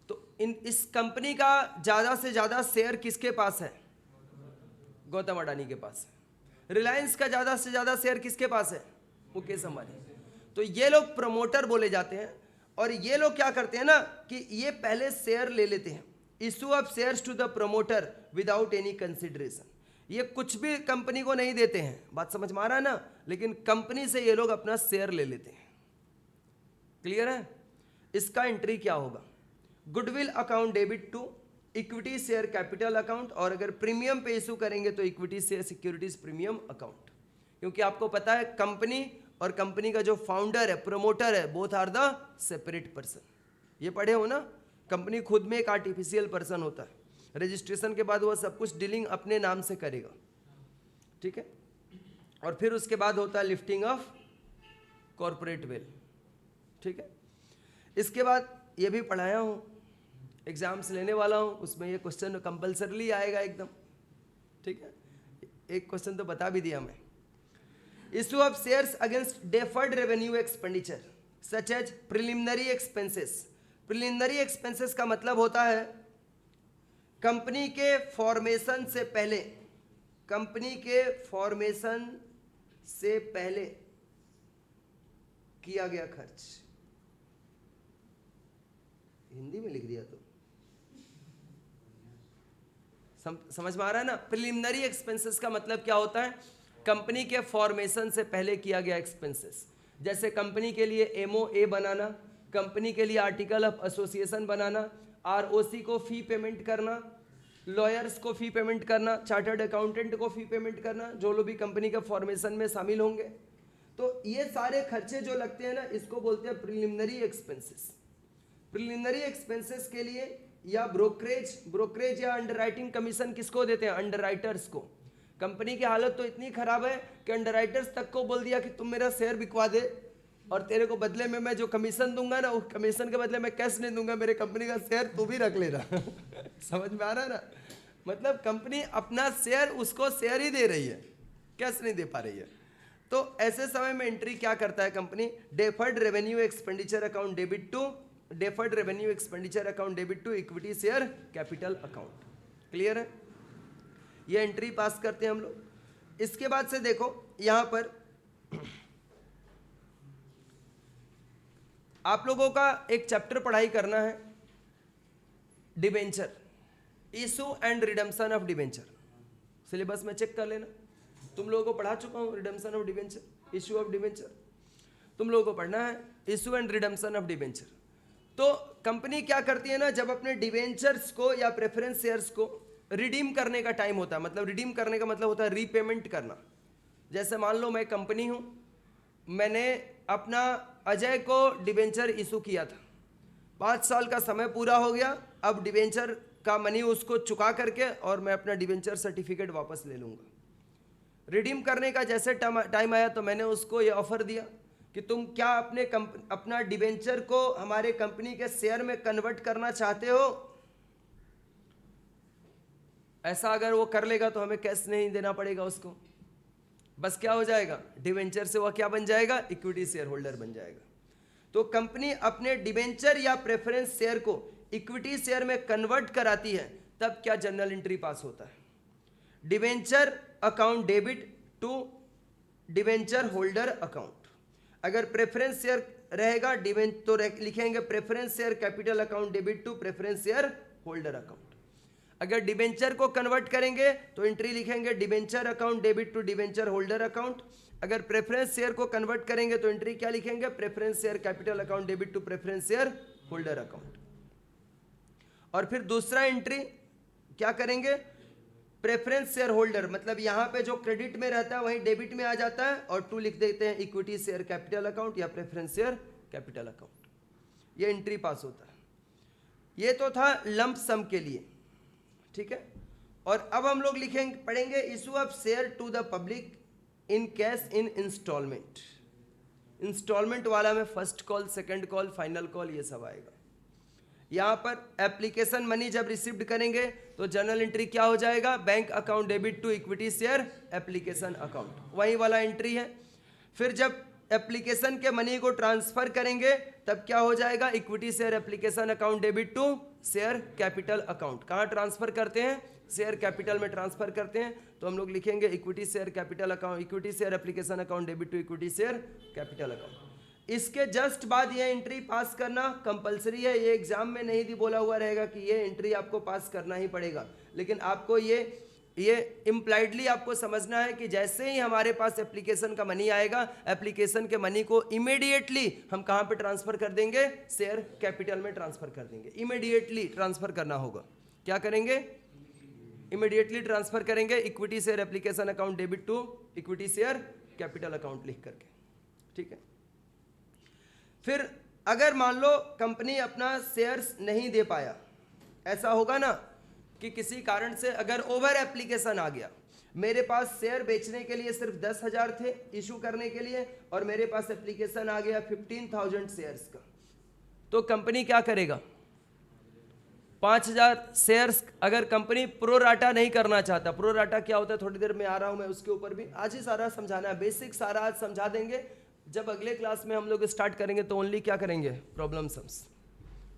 तो इस कंपनी का ज़्यादा से ज़्यादा शेयर किसके पास है? गौतम अडानी के पास है। रिलायंस का ज़्यादा से ज़्यादा शेयर किसके पास है? मुकेश अंबानी। तो ये लोग प्रमोटर बोले जाते हैं। और ये लोग क्या करते हैं ना कि ये पहले शेयर ले लेते हैं, issue of shares to the promoter without any consideration. ये कुछ भी कंपनी को नहीं देते हैं, बात समझ में आ रहा है ना, लेकिन कंपनी से ये लोग अपना शेयर ले लेते हैं। क्लियर है? इसका एंट्री क्या होगा? Goodwill account debit to equity share capital account, और अगर प्रीमियम पे इशू करेंगे तो equity share securities premium account. क्योंकि आपको पता है कंपनी और कंपनी का जो फाउंडर है, प्रमोटर है, both are the separate person. ये पढ़े हो ना, कंपनी खुद में एक आर्टिफिशियल पर्सन होता है, रजिस्ट्रेशन के बाद वो सब कुछ डीलिंग अपने नाम से करेगा, ठीक है। और फिर उसके बाद होता है लिफ्टिंग ऑफ कॉर्पोरेट वेल, ठीक है। इसके बाद ये भी पढ़ाया हूँ, एग्जाम्स लेने वाला हूँ, उसमें ये क्वेश्चन कंपल्सरली आएगा एकदम, ठीक है। एक क्वेश्चन तो बता भी दिया मैं। Issue of shares against deferred revenue expenditure such as preliminary expenses. Preliminary expenses का मतलब होता है कंपनी के फॉर्मेशन से पहले, कंपनी के फॉर्मेशन से पहले किया गया खर्च। हिंदी में लिख दिया तो समझ में आ रहा है ना। प्रिलिमिनरी एक्सपेंसेस का मतलब क्या होता है? कंपनी के फॉर्मेशन से पहले किया गया एक्सपेंसेस। जैसे कंपनी के लिए एमओए बनाना, कंपनी के लिए article of association banana, ROC को फी पेमेंट करना, लॉयर्स को फी पेमेंट करना, चार्टर्ड अकाउंटेंट को फी पेमेंट करना, जो लोग भी कंपनी के फॉर्मेशन में शामिल होंगे। तो ये सारे खर्चे जो लगते हैं ना, इसको बोलते हैं प्रिलिमिनरी एक्सपेंसेस। प्रिलिमिनरी एक्सपेंसेस के लिए या ब्रोकरेज या अंडरराइटिंग कमीशन किसको देते हैं? अंडरराइटर्स को। कंपनी की हालत तो इतनी खराब है कि अंडरराइटर्स तक को बोल दिया कि तुम मेरा शेयर बिकवा दे, और तेरे को बदले में मैं जो कमीशन दूंगा ना, उस कमीशन के बदले मैं कैश नहीं दूंगा, मेरे कंपनी का शेयर तू भी रख लेना। समझ में आ रहा है ना? मतलब कंपनी अपना शेयर उसको शेयर ही दे रही है, कैश नहीं दे पा रही है। तो ऐसे समय में एंट्री क्या करता है company? Deferred revenue expenditure account debit to deferred revenue expenditure account debit to equity share capital account. Clear है? ये एंट्री पास करते हैं हम लोग। इसके बाद से देखो यहां पर आप लोगों का एक चैप्टर पढ़ाई करना है, debenture, issue and redemption of debenture. Syllabus में चेक कर लेना, तुम लोगों को पढ़ा चुका हूं redemption of debenture, issue of debenture, तुम लोगों को पढ़ना है issue and redemption of debenture. तो कंपनी क्या करती है ना, जब अपने डिबेंचर्स को या प्रेफरेंस शेयर्स को रिडीम करने का टाइम होता है, मतलब रिडीम करने का मतलब होता है रीपेमेंट करना। जैसे मान लो मैं कंपनी हूं, मैंने अपना अजय को डिबेंचर इशू किया था, 5 साल का समय पूरा हो गया, अब डिवेंचर का मनी उसको चुका करके और मैं अपना डिवेंचर सर्टिफिकेट वापस ले लूँगा। रिडीम करने का जैसे टाइम आया तो मैंने उसको ये ऑफर दिया कि तुम क्या अपना डिवेंचर को हमारे कंपनी के शेयर में कन्वर्ट करना चाहते हो। ऐसा अगर वो कर लेगा तो हमें कैश नहीं देना पड़ेगा उसको, बस क्या हो जाएगा, डिवेंचर से वह क्या बन जाएगा, इक्विटी शेयर होल्डर बन जाएगा। तो कंपनी अपने डिवेंचर या प्रेफरेंस शेयर को इक्विटी शेयर में कन्वर्ट कराती है, तब क्या जर्नल एंट्री पास होता है, debenture account debit to debenture holder account. अगर प्रेफरेंस शेयर रहेगा तो लिखेंगे preference share capital account debit to preference share holder account. अगर डिवेंचर को कन्वर्ट करेंगे तो एंट्री लिखेंगे debenture account debit to debenture holder account. अगर प्रेफरेंस शेयर को कन्वर्ट करेंगे तो एंट्री क्या लिखेंगे, preference share capital account debit to preference share holder account. और फिर दूसरा एंट्री क्या करेंगे, प्रेफरेंस शेयर होल्डर, मतलब यहां पे जो क्रेडिट में रहता है वही डेबिट में आ जाता है, और टू लिख देते हैं इक्विटी शेयर कैपिटल अकाउंट या प्रेफरेंस शेयर कैपिटल अकाउंट। ये एंट्री पास होता है। ये तो था लंप सम के लिए, ठीक है। और अब हम लोग पढ़ेंगे issue of share to the public in cash in installment. Installment वाला में first call, second call, final call ये सब आएगा। यहाँ पर एप्लीकेशन मनी जब रिसीव्ड करेंगे तो जर्नल एंट्री क्या हो जाएगा, bank account debit to equity share application account, वही वाला एंट्री है। फिर जब एप्लीकेशन के मनी को ट्रांसफर करेंगे तब क्या हो जाएगा, equity share application account debit to share capital account. कहाँ ट्रांसफर करते हैं, शेयर कैपिटल में ट्रांसफर करते हैं, तो हम लोग लिखेंगे equity share capital account, equity share application account debit to equity share capital account. इसके जस्ट बाद ये एंट्री पास करना कंपलसरी है। ये एग्जाम में नहीं भी बोला हुआ रहेगा कि ये एंट्री आपको पास करना ही पड़ेगा, लेकिन आपको ये इम्प्लाइडली आपको समझना है कि जैसे ही हमारे पास एप्लीकेशन का मनी आएगा, एप्लीकेशन के मनी को इमीडिएटली हम कहाँ पे ट्रांसफर कर देंगे, शेयर कैपिटल में ट्रांसफर कर देंगे। इमीडिएटली ट्रांसफर करना होगा, क्या करेंगे, इमीडिएटली ट्रांसफर करेंगे equity share application account debit to equity share capital account लिख करके, ठीक है। फिर अगर मान लो कंपनी अपना शेयर्स नहीं दे पाया, ऐसा होगा ना कि किसी कारण से अगर ओवर एप्लीकेशन आ गया, मेरे पास शेयर बेचने के लिए सिर्फ 10,000 थे इशू करने के लिए, और मेरे पास एप्लीकेशन आ गया 15,000 शेयर्स का, तो कंपनी क्या करेगा, 5,000 शेयर्स अगर कंपनी प्रो राटा नहीं करना चाहता, प्रो राटा क्या होता है थोड़ी देर में आ रहा हूं मैं उसके ऊपर भी, आज ही सारा समझाना है, बेसिक सारा आज समझा देंगे। जब अगले क्लास में हम लोग स्टार्ट करेंगे तो ओनली क्या करेंगे, प्रॉब्लम सम्स,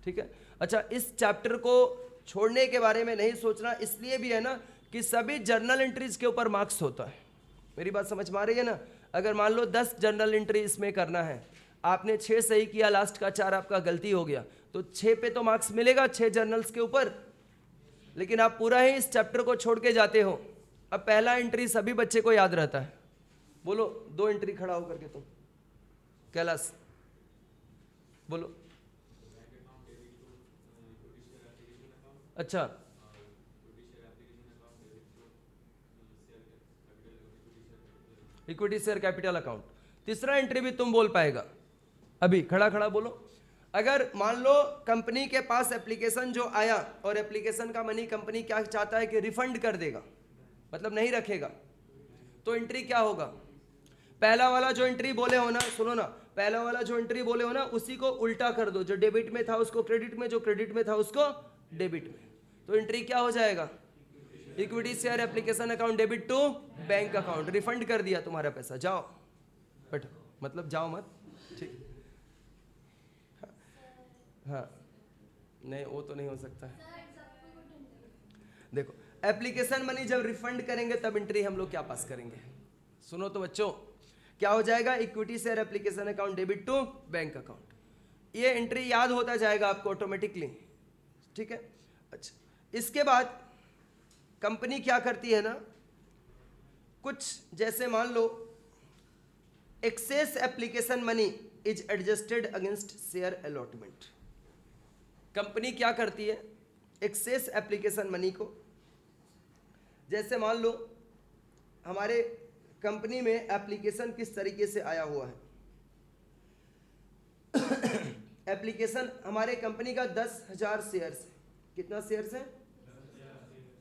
ठीक है। अच्छा, इस चैप्टर को छोड़ने के बारे में नहीं सोचना, इसलिए भी है ना कि सभी जर्नल एंट्रीज के ऊपर मार्क्स होता है। मेरी बात समझ में आ रही है ना। अगर मान लो 10 जर्नल एंट्री इसमें करना है, आपने 6 सही किया, लास्ट का 4 आपका गलती हो गया, तो 6 पे तो मार्क्स मिलेगा 6 जर्नल्स के ऊपर, लेकिन आप पूरा ही इस चैप्टर को छोड़ के जाते हो। अब पहला एंट्री सभी बच्चे को याद रहता है, बोलो 2 एंट्री खड़ा होकर के तुम, कैलाश बोलो। अच्छा, इक्विटी शेयर कैपिटल अकाउंट। तीसरा एंट्री भी तुम बोल पाएगा, अभी खड़ा खड़ा बोलो। अगर मान लो कंपनी के पास एप्लीकेशन जो आया और एप्लीकेशन का मनी कंपनी क्या चाहता है कि रिफंड कर देगा, मतलब नहीं रखेगा, तो एंट्री क्या होगा, पहला वाला जो एंट्री बोले हो ना, सुनो ना, पहला वाला जो एंट्री बोले हो ना उसी को उल्टा कर दो, जो डेबिट में था उसको क्रेडिट में, जो क्रेडिट में था उसको डेबिट में, तो एंट्री क्या हो जाएगा, equity share application account debit to bank account, refund कर दिया तुम्हारा पैसा, जाओ बैठो, मतलब जाओ मत, ठीक। हाँ नहीं वो तो नहीं हो सकता है। देखो एप्लीकेशन मनी जब रिफंड करेंगे तब एंट्री हम लोग क्या पास करेंगे, सुनो तो बच्चों, क्या हो जाएगा, equity share application account debit to bank account. ये एंट्री याद होता जाएगा आपको ऑटोमेटिकली, ठीक है। अच्छा, इसके बाद कंपनी क्या करती है ना, कुछ जैसे मान लो excess application money is adjusted against share allotment. Company क्या करती है, एक्सेस एप्लीकेशन मनी को, जैसे मान लो हमारे कंपनी में एप्लीकेशन किस तरीके से आया हुआ है एप्लीकेशन हमारे कंपनी का 10,000 शेयर्स है। कितना शेयर्स है?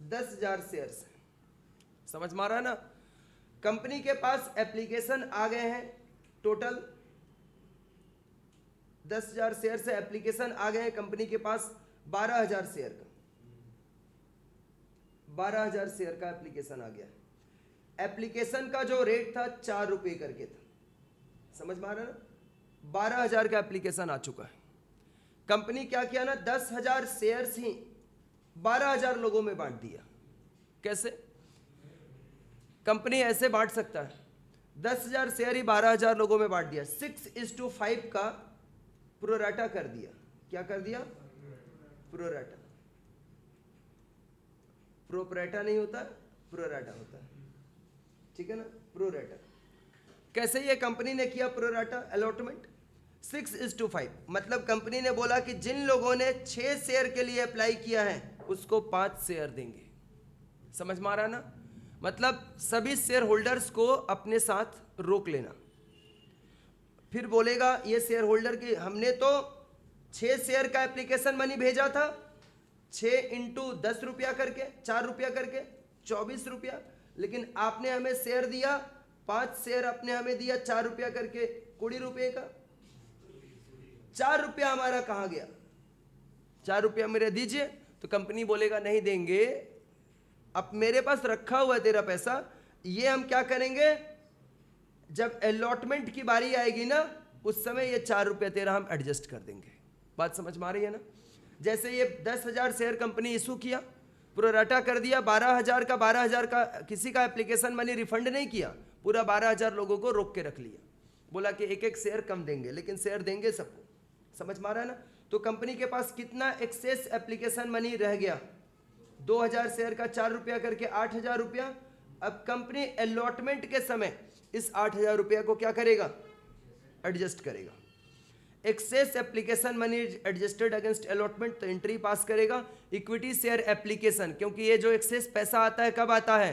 10,000 शेयर्स है। समझ में आ रहा है ना? कंपनी के पास एप्लीकेशन आ गए हैं टोटल 10,000 शेयर से एप्लीकेशन आ गए हैं कंपनी के पास 12,000 शेयर का 12,000 शेयर का एप्लीकेशन आ गया है। एप्लीकेशन का जो रेट था 4 रुपये करके था। समझ में आ रहा है ना? 12,000 का एप्लीकेशन आ चुका है। कंपनी क्या किया ना, 10,000 शेयर्स ही 12,000 लोगों में बांट दिया। कैसे? कंपनी ऐसे बांट सकता है, 10,000 शेयर ही 12,000 लोगों में बांट दिया। 6:5 का प्रोराटा कर दिया। क्या कर दिया? प्रोराटा। प्रोपरेटा नहीं होता, प्रोराटा होता है। ठीक है ना? प्रोराटा। कैसे ये कंपनी ने किया प्रोराटा अलॉटमेंट? 6:5। मतलब कंपनी ने बोला कि जिन लोगों ने 6 शेयर के लिए अप्लाई किया है उसको 5 शेयर देंगे। समझ में आ रहा है ना? मतलब सभी शेयर होल्डर्स को अपने साथ रोक लेना। फिर बोलेगा ये शेयर होल्डर की हमने तो 6 शेयर का एप्लीकेशन मनी भेजा था, 6 × 10 रुपया करके, 4 रुपया करके 24 रुपया, लेकिन आपने हमें शेयर दिया 5 शेयर आपने हमें दिया 4 रुपया करके 20 रुपये का। 4 रुपया हमारा कहाँ गया? 4 रुपया मेरे दीजिए। तो कंपनी बोलेगा नहीं देंगे, अब मेरे पास रखा हुआ है तेरा पैसा, ये हम क्या करेंगे, जब अलॉटमेंट की बारी आएगी ना उस समय ये 4 रुपया तेरा हम एडजस्ट कर देंगे। बात समझ में आ रही है ना? जैसे ये 10,000 शेयर कंपनी इशू किया, प्रोराटा कर दिया, 12,000 का किसी का एप्लीकेशन मनी रिफंड नहीं किया, पूरा 12,000 लोगों को रोक के रख लिया। बोला कि एक एक शेयर कम देंगे, लेकिन शेयर देंगे सबको। समझ में आ रहा है ना? तो कंपनी के पास कितना एक्सेस एप्लीकेशन मनी रह गया? 2,000 शेयर का 4 रुपया करके 8,000 रुपया। अब कंपनी अलॉटमेंट के समय इस 8,000 रुपया को क्या करेगा? एडजस्ट करेगा। Excess application money adjusted against allotment, तो एंट्री पास करेगा। इक्विटी शेयर एप्लीकेशन, क्योंकि ये जो एक्सेस पैसा आता है कब आता है?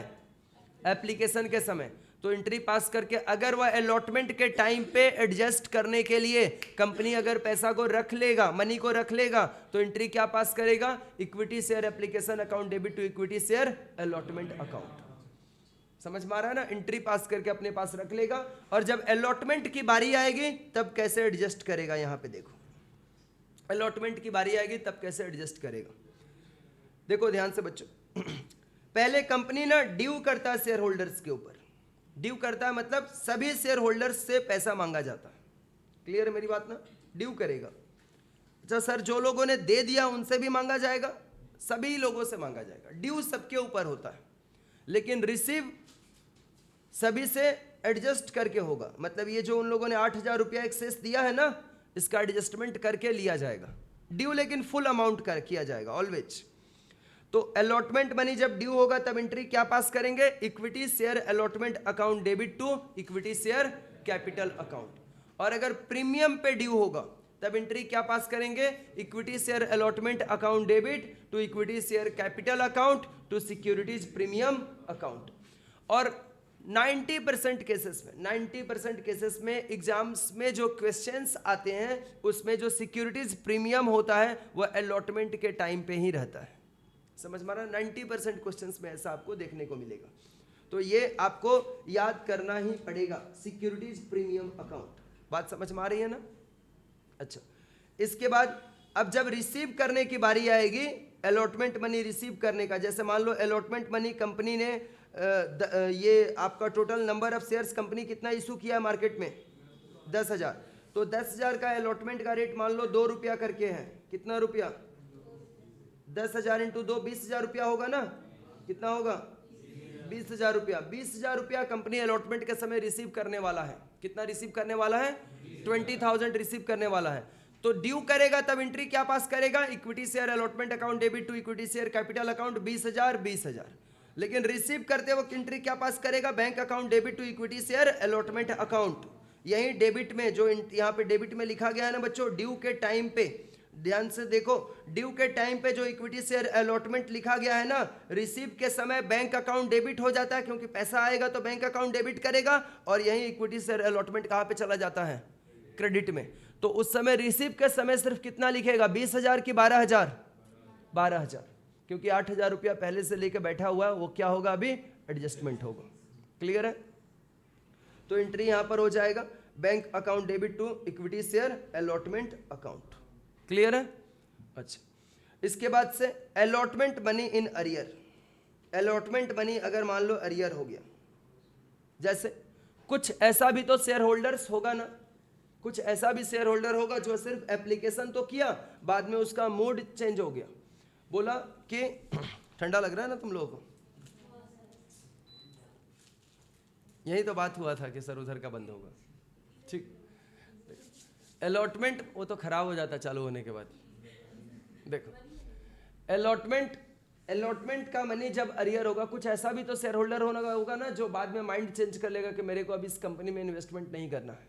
एप्लीकेशन के समय। तो एंट्री पास करके अगर वह अलॉटमेंट के टाइम पे एडजस्ट करने के लिए कंपनी अगर पैसा को रख लेगा, मनी को रख लेगा, तो एंट्री क्या पास करेगा? Equity share application account debit to equity share allotment account. समझ में आ रहा है ना? एंट्री पास करके अपने पास रख लेगा, और जब अलॉटमेंट की बारी आएगी तब कैसे एडजस्ट करेगा? यहां पे देखो, अलॉटमेंट की बारी आएगी तब कैसे एडजस्ट करेगा। देखो ध्यान से बच्चों, पहले कंपनी ना ड्यू करता है शेयर होल्डर्स के ऊपर। ड्यू करता है मतलब सभी शेयर होल्डर्स से पैसा मांगा जाता है। क्लियर है मेरी बात ना? ड्यू करेगा। अच्छा सर, जो लोगों ने दे दिया उनसे भी मांगा जाएगा? सभी लोगों से मांगा जाएगा। ड्यू सबके ऊपर होता है, लेकिन रिसीव सभी से एडजस्ट करके होगा। मतलब ये जो उन लोगों ने 8,000 रुपया एक्सेस दिया है ना, इसका एडजस्टमेंट करके लिया जाएगा। ड्यू लेकिन फुल अमाउंट कर किया जाएगा ऑलवेज। तो अलॉटमेंट मनी जब ड्यू होगा तब एंट्री क्या पास करेंगे? Equity share allotment account debit to equity share capital account. और अगर प्रीमियम पे ड्यू होगा तब एंट्री क्या पास करेंगे? Equity share allotment account debit to equity share capital account to securities premium account. और 90% केसेस में एग्जाम्स में जो क्वेश्चंस आते हैं उसमें जो सिक्योरिटीज प्रीमियम होता है वह अलॉटमेंट के टाइम पे ही रहता है। समझ में आ रहा है? 90% क्वेश्चंस में ऐसा आपको देखने को मिलेगा। तो ये आपको याद करना ही पड़ेगा, सिक्योरिटीज प्रीमियम अकाउंट। बात समझ में आ रही है ना? अच्छा, इसके बाद अब जब रिसीव करने की बारी आएगी, अलॉटमेंट मनी रिसीव करने का, जैसे मान लो अलॉटमेंट मनी कंपनी ने ये आपका total number of shares company कितना इशू किया है मार्केट में? 10,000। तो 10,000 का अलॉटमेंट का रेट मान लो 2 रुपया करके है। कितना रुपया? 10,000 × 2 20,000 रुपया होगा ना? कितना होगा? 20,000 रुपया। 20,000 रुपया कंपनी अलॉटमेंट के समय रिसीव करने वाला है। कितना रिसीव करने वाला है? 20,000 रिसीव करने वाला है। तो ड्यू करेगा तब एंट्री क्या पास करेगा? Equity share allotment account debit to equity share capital account 20,000। लेकिन रिसीव करते वक्त एंट्री क्या पास करेगा? Bank account debit to equity share allotment account. यही डेबिट में जो यहाँ पे डेबिट में लिखा गया है ना बच्चों, ड्यू के टाइम पे ध्यान से देखो, ड्यू के टाइम पे जो इक्विटी शेयर अलॉटमेंट लिखा गया है ना, रिसीव के समय बैंक अकाउंट डेबिट हो जाता है, क्योंकि पैसा आएगा तो बैंक अकाउंट डेबिट करेगा, और यही इक्विटी शेयर अलॉटमेंट कहाँ पे चला जाता है? क्रेडिट में। तो उस समय रिसीव के समय सिर्फ कितना लिखेगा, 20,000 की 12,000? 12,000, क्योंकि 8,000 रुपया पहले से लेकर बैठा हुआ है, वो क्या होगा, अभी एडजस्टमेंट होगा। क्लियर है? तो एंट्री यहां पर हो जाएगा, bank account debit to equity share allotment account. Clear है? अच्छा, इसके बाद से allotment money in arrear. Allotment money अगर मान लो अरियर हो गया, जैसे कुछ ऐसा भी तो शेयर होल्डर्स होगा ना, कुछ ऐसा भी शेयर होल्डर होगा जो सिर्फ एप्लीकेशन तो किया, बाद में उसका मूड चेंज हो गया, बोला कि ठंडा लग रहा है ना तुम लोगों को, यही तो बात हुआ था कि सर उधर का बंद होगा। ठीक, अलॉटमेंट वो तो खराब हो जाता चालू होने के बाद। देखो अलॉटमेंट का मनी जब अरियर होगा, कुछ ऐसा भी तो शेयर होल्डर होगा ना जो बाद में माइंड चेंज कर लेगा कि मेरे को अभी इस कंपनी में इन्वेस्टमेंट नहीं करना है,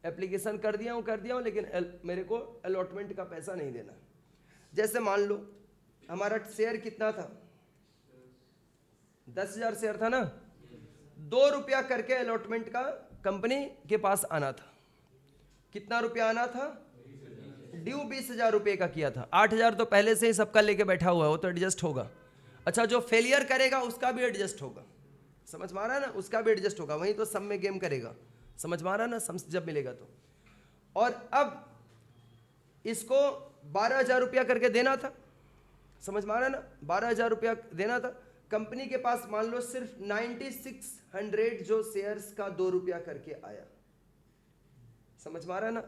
एप्लीकेशन कर दिया हूँ लेकिन मेरे को अलॉटमेंट का पैसा नहीं देना। जैसे मान लो हमारा शेयर कितना था, 10,000 शेयर था ना, 2 रुपया करके अलॉटमेंट का कंपनी के पास आना था। कितना रुपया आना था? ड्यू 20,000 रुपये का किया था, 8,000 तो पहले से ही सबका लेके बैठा हुआ है, वो तो एडजस्ट होगा। अच्छा, जो फेलियर करेगा उसका भी एडजस्ट होगा, समझ में आ रहा है ना, उसका भी एडजस्ट होगा, वहीं तो सम में गेम करेगा, समझ में आ रहा है ना, सम जब मिलेगा तो। और अब इसको 12,000 रुपया करके देना था, समझ में आ रहा है ना, 12,000 रुपया देना था। कंपनी के पास मान लो सिर्फ 9600 जो शेयर्स का 2 रुपया करके आया, समझ में आ रहा है ना,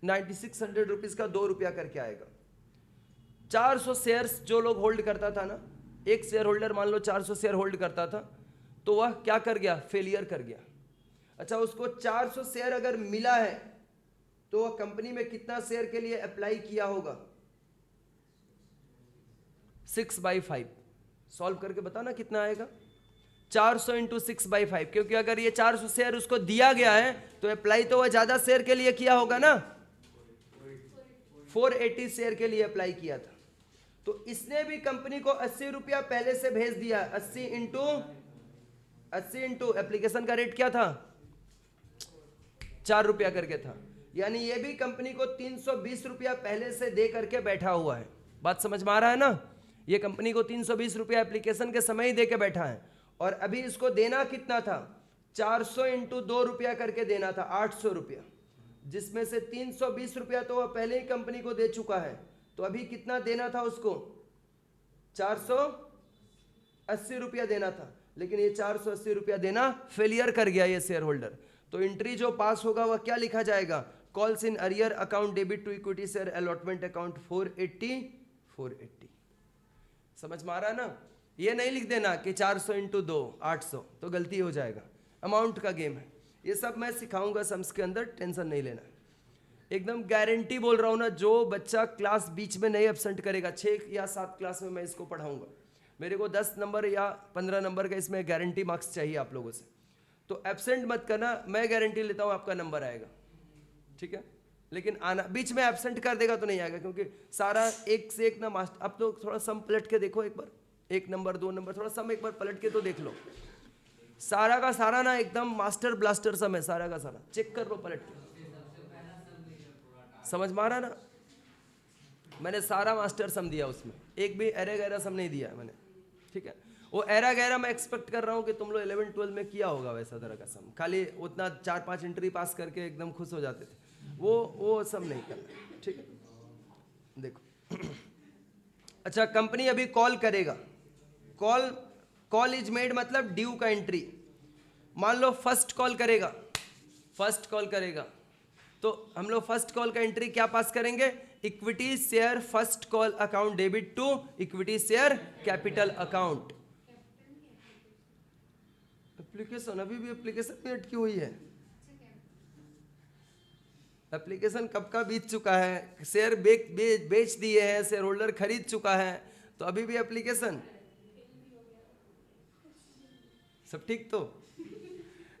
9600 रुपीज का 2 रुपया करके आएगा। 400 शेयर्स जो लोग होल्ड करता था ना, एक शेयर होल्डर मान लो 400 शेयर होल्ड करता था, तो वह क्या कर गया, फेलियर कर गया। अच्छा, उसको 400 शेयर अगर मिला है तो वह कंपनी में कितना शेयर के लिए अप्लाई किया होगा? 6/5। सॉल्व करके बताना कितना आएगा, 400 इंटू 6/5, क्योंकि अगर ये 400 शेयर उसको दिया गया है तो अप्लाई तो वह ज्यादा शेयर के लिए किया होगा ना, 480 शेयर के लिए अप्लाई किया था। तो इसने भी कंपनी को 80 रुपया पहले से भेज दिया, 80 इंटू एप्लीकेशन का रेट क्या था, 4 रुपया करके था, यानी ये भी कंपनी को 320 रुपया पहले से दे करके बैठा हुआ है। बात समझ में आ रहा है ना, ये कंपनी को 320 रुपया एप्लीकेशन के समय ही दे के बैठा है, और अभी इसको देना कितना था, 400 इंटू 2 रुपया करके देना था, 800 रुपया, जिसमें से 320 रुपया तो वह पहले ही कंपनी को दे चुका है, तो अभी कितना देना था उसको, 480 रुपया देना था, लेकिन ये 480 रुपया देना फेलियर कर गया ये शेयर होल्डर। तो एंट्री जो पास होगा वह क्या लिखा जाएगा, calls in arrear account debit to equity share allotment account 480। समझ में आ रहा है ना, ये नहीं लिख देना कि 400 इंटू 2 800, तो गलती हो जाएगा, अमाउंट का गेम है। ये सब मैं सिखाऊंगा सम्स के अंदर, टेंशन नहीं लेना, एकदम गारंटी बोल रहा हूँ ना। जो बच्चा क्लास बीच में नहीं एब्सेंट करेगा, 6 या 7 क्लास में मैं इसको पढ़ाऊंगा, मेरे को 10 नंबर या 15 नंबर का इसमें गारंटी मार्क्स चाहिए आप लोगों से, तो एब्सेंट मत करना, मैं गारंटी लेता हूँ आपका नंबर आएगा, ठीक है। लेकिन आना, बीच में एब्सेंट कर देगा तो नहीं आएगा, क्योंकि सारा एक से एक ना मास्टर। अब तो थोड़ा सम पलट के देखो एक बार, 1 नंबर 2 नंबर थोड़ा सम एक बार पलट के तो देख लो, सारा का सारा ना एकदम मास्टर ब्लास्टर सम है, सारा का सारा चेक कर लो पलट के, समझ में आ रहा ना, मैंने सारा मास्टर सम दिया, उसमें एक भी एरे गैरा सम नहीं दिया मैंने, ठीक है। वो एरा गैरा मैं एक्सपेक्ट कर रहा हूँ कि तुम लोग 11-12 में किया होगा वैसा तरह का सम, खाली उतना 4-5 एंट्री पास करके एकदम खुश हो जाते थे, वो सम नहीं करना, ठीक है। देखो अच्छा, कंपनी अभी कॉल करेगा, कॉल इज मेड मतलब ड्यू का एंट्री, मान लो फर्स्ट कॉल करेगा, तो हम लोग फर्स्ट कॉल का एंट्री क्या पास करेंगे, equity share first call account debit to equity share capital account. Application अभी भी एप्लीकेशन में अटकी हुई है, एप्लीकेशन कब का बीत चुका है, शेयर बेच दिए हैं, शेयर होल्डर खरीद चुका है, तो अभी भी एप्लीकेशन सब ठीक। तो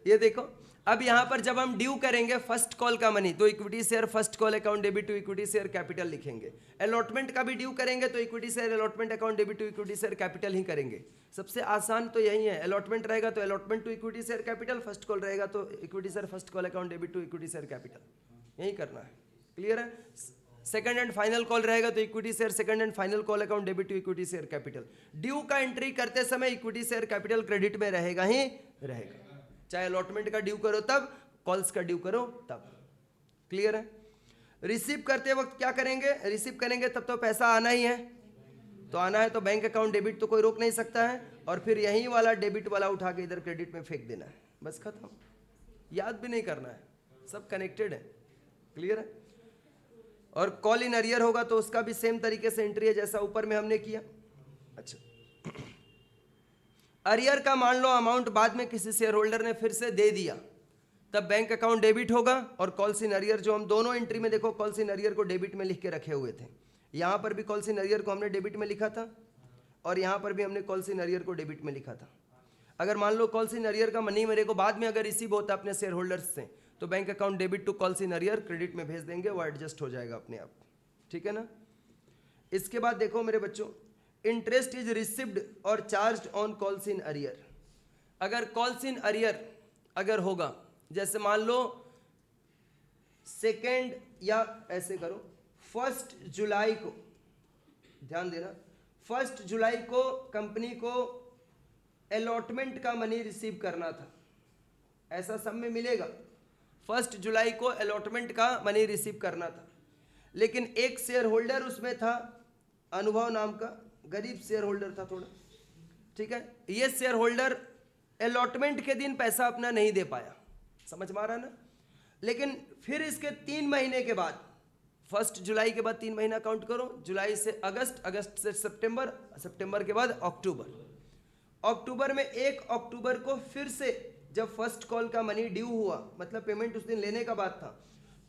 ये देखो, अब यहां पर जब हम ड्यू करेंगे फर्स्ट कॉल का मनी, तो equity share first call account debit to equity share capital लिखेंगे। अलॉटमेंट का भी ड्यू करेंगे तो equity share allotment account debit to equity share capital ही करेंगे। सबसे आसान तो यही है, अलॉटमेंट रहेगा तो allotment to equity share capital, first call रहेगा तो equity share first call account debit to equity share capital, यही करना है। क्लियर है? सेकंड एंड फाइनल कॉल रहेगा तो equity share second and final call account debit to equity share capital. Due का entry करते समय इक्विटी शेयर कैपिटल क्रेडिट में रहेगा ही रहेगा, चाहे अलॉटमेंट का ड्यू करो तब, कॉल्स का ड्यू करो तब। क्लियर है? रिसीव करते वक्त क्या करेंगे? रिसीव करेंगे तब तो पैसा आना ही है, तो आना है तो बैंक अकाउंट डेबिट तो कोई रोक नहीं सकता है, और फिर यही वाला डेबिट वाला उठा के इधर क्रेडिट में फेंक देना है, बस खत्म। याद भी नहीं करना है, सब कनेक्टेड है। क्लियर है? और कॉल इन अरियर होगा तो उसका भी सेम तरीके से एंट्री है जैसा ऊपर में हमने किया। अच्छा, अरियर का मान लो अमाउंट बाद में किसी शेयर होल्डर ने फिर से दे दिया, तब बैंक अकाउंट डेबिट होगा, और कॉल्स इन अरियर जो हम दोनों एंट्री में देखो कॉल्स इन अरियर को डेबिट में लिख के रखे हुए थे, यहाँ पर भी कॉल्स इन अरियर को हमने डेबिट में लिखा था, और यहाँ पर भी हमने कॉल्स इन अरियर को डेबिट में लिखा था। अगर मान लो कॉल्स इन अरियर का मनी मेरे को बाद में अगर रिसीव होता अपने शेयर होल्डर्स से, तो bank account debit to calls in arrear credit में भेज देंगे, वो एडजस्ट हो जाएगा अपने आप। ठीक है ना? इसके बाद देखो मेरे बच्चों, इंटरेस्ट इज रिसिव्ड और charged on calls in arrear. अगर कॉल्स इन अरियर अगर होगा, जैसे मान लो सेकेंड, या ऐसे करो 1 जुलाई को, ध्यान देना, 1 जुलाई को कंपनी को अलॉटमेंट का मनी रिसीव करना था, ऐसा सब में मिलेगा। 1 जुलाई को अलॉटमेंट का मनी रिसीव करना था, लेकिन एक शेयर होल्डर उसमें था, अनुभव नाम का, गरीब शेयर होल्डर था थोड़ा। ठीक है? ये शेयर होल्डर अलॉटमेंट के दिन पैसा अपना नहीं दे पाया, समझ में आ रहा ना? लेकिन फिर इसके 3 महीने के बाद, 1 जुलाई के बाद 3 महीना काउंट करो, जुलाई से अगस्त, अगस्त से सितंबर, सितंबर के बाद अक्टूबर, अक्टूबर में 1 अक्टूबर को फिर से जब फर्स्ट कॉल का मनी ड्यू हुआ, मतलब पेमेंट उस दिन लेने का बात था,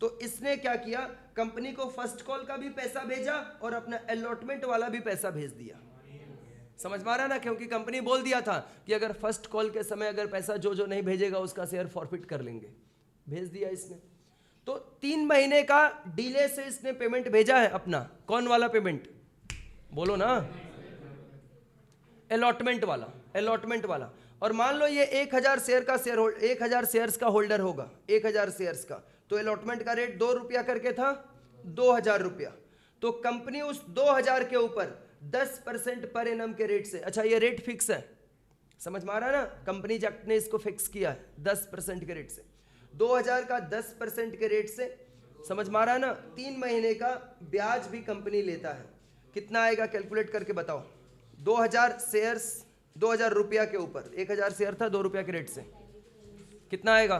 तो इसने क्या किया, कंपनी को फर्स्ट कॉल का भी पैसा भेजा और अपना अलॉटमेंट वाला भी पैसा भेज दिया। समझ में आ रहा ना? क्योंकि कंपनी बोल दिया था कि अगर फर्स्ट कॉल के समय अगर पैसा जो जो नहीं भेजेगा उसका शेयर फॉरफिट कर लेंगे, भेज दिया इसने। तो 3 महीने का डिले से इसने पेमेंट भेजा है अपना। कौन वाला पेमेंट? बोलो ना, अलॉटमेंट वाला, अलॉटमेंट वाला। और मान लो ये 1000 शेयर का शेयर 1000 शेयर्स का होल्डर होगा, 1000 शेयर्स का, तो अलॉटमेंट का रेट 2 रुपया करके था, 2000 रुपया। तो कंपनी उस 2000 के ऊपर 10% पर एनम के रेट से, अच्छा ये रेट फिक्स है, समझ में आ रहा है ना? कंपनी एक्ट ने इसको फिक्स किया है 10% के रेट से, 2000 का 10% के रेट से, समझ में आ रहा है ना? 3 महीने का ब्याज भी कंपनी लेता है। कितना आएगा कैलकुलेट करके बताओ? 2000 शेयर्स, 2000 रुपया के ऊपर 1000 शेयर था 2 रुपया के रेट से, कितना आएगा?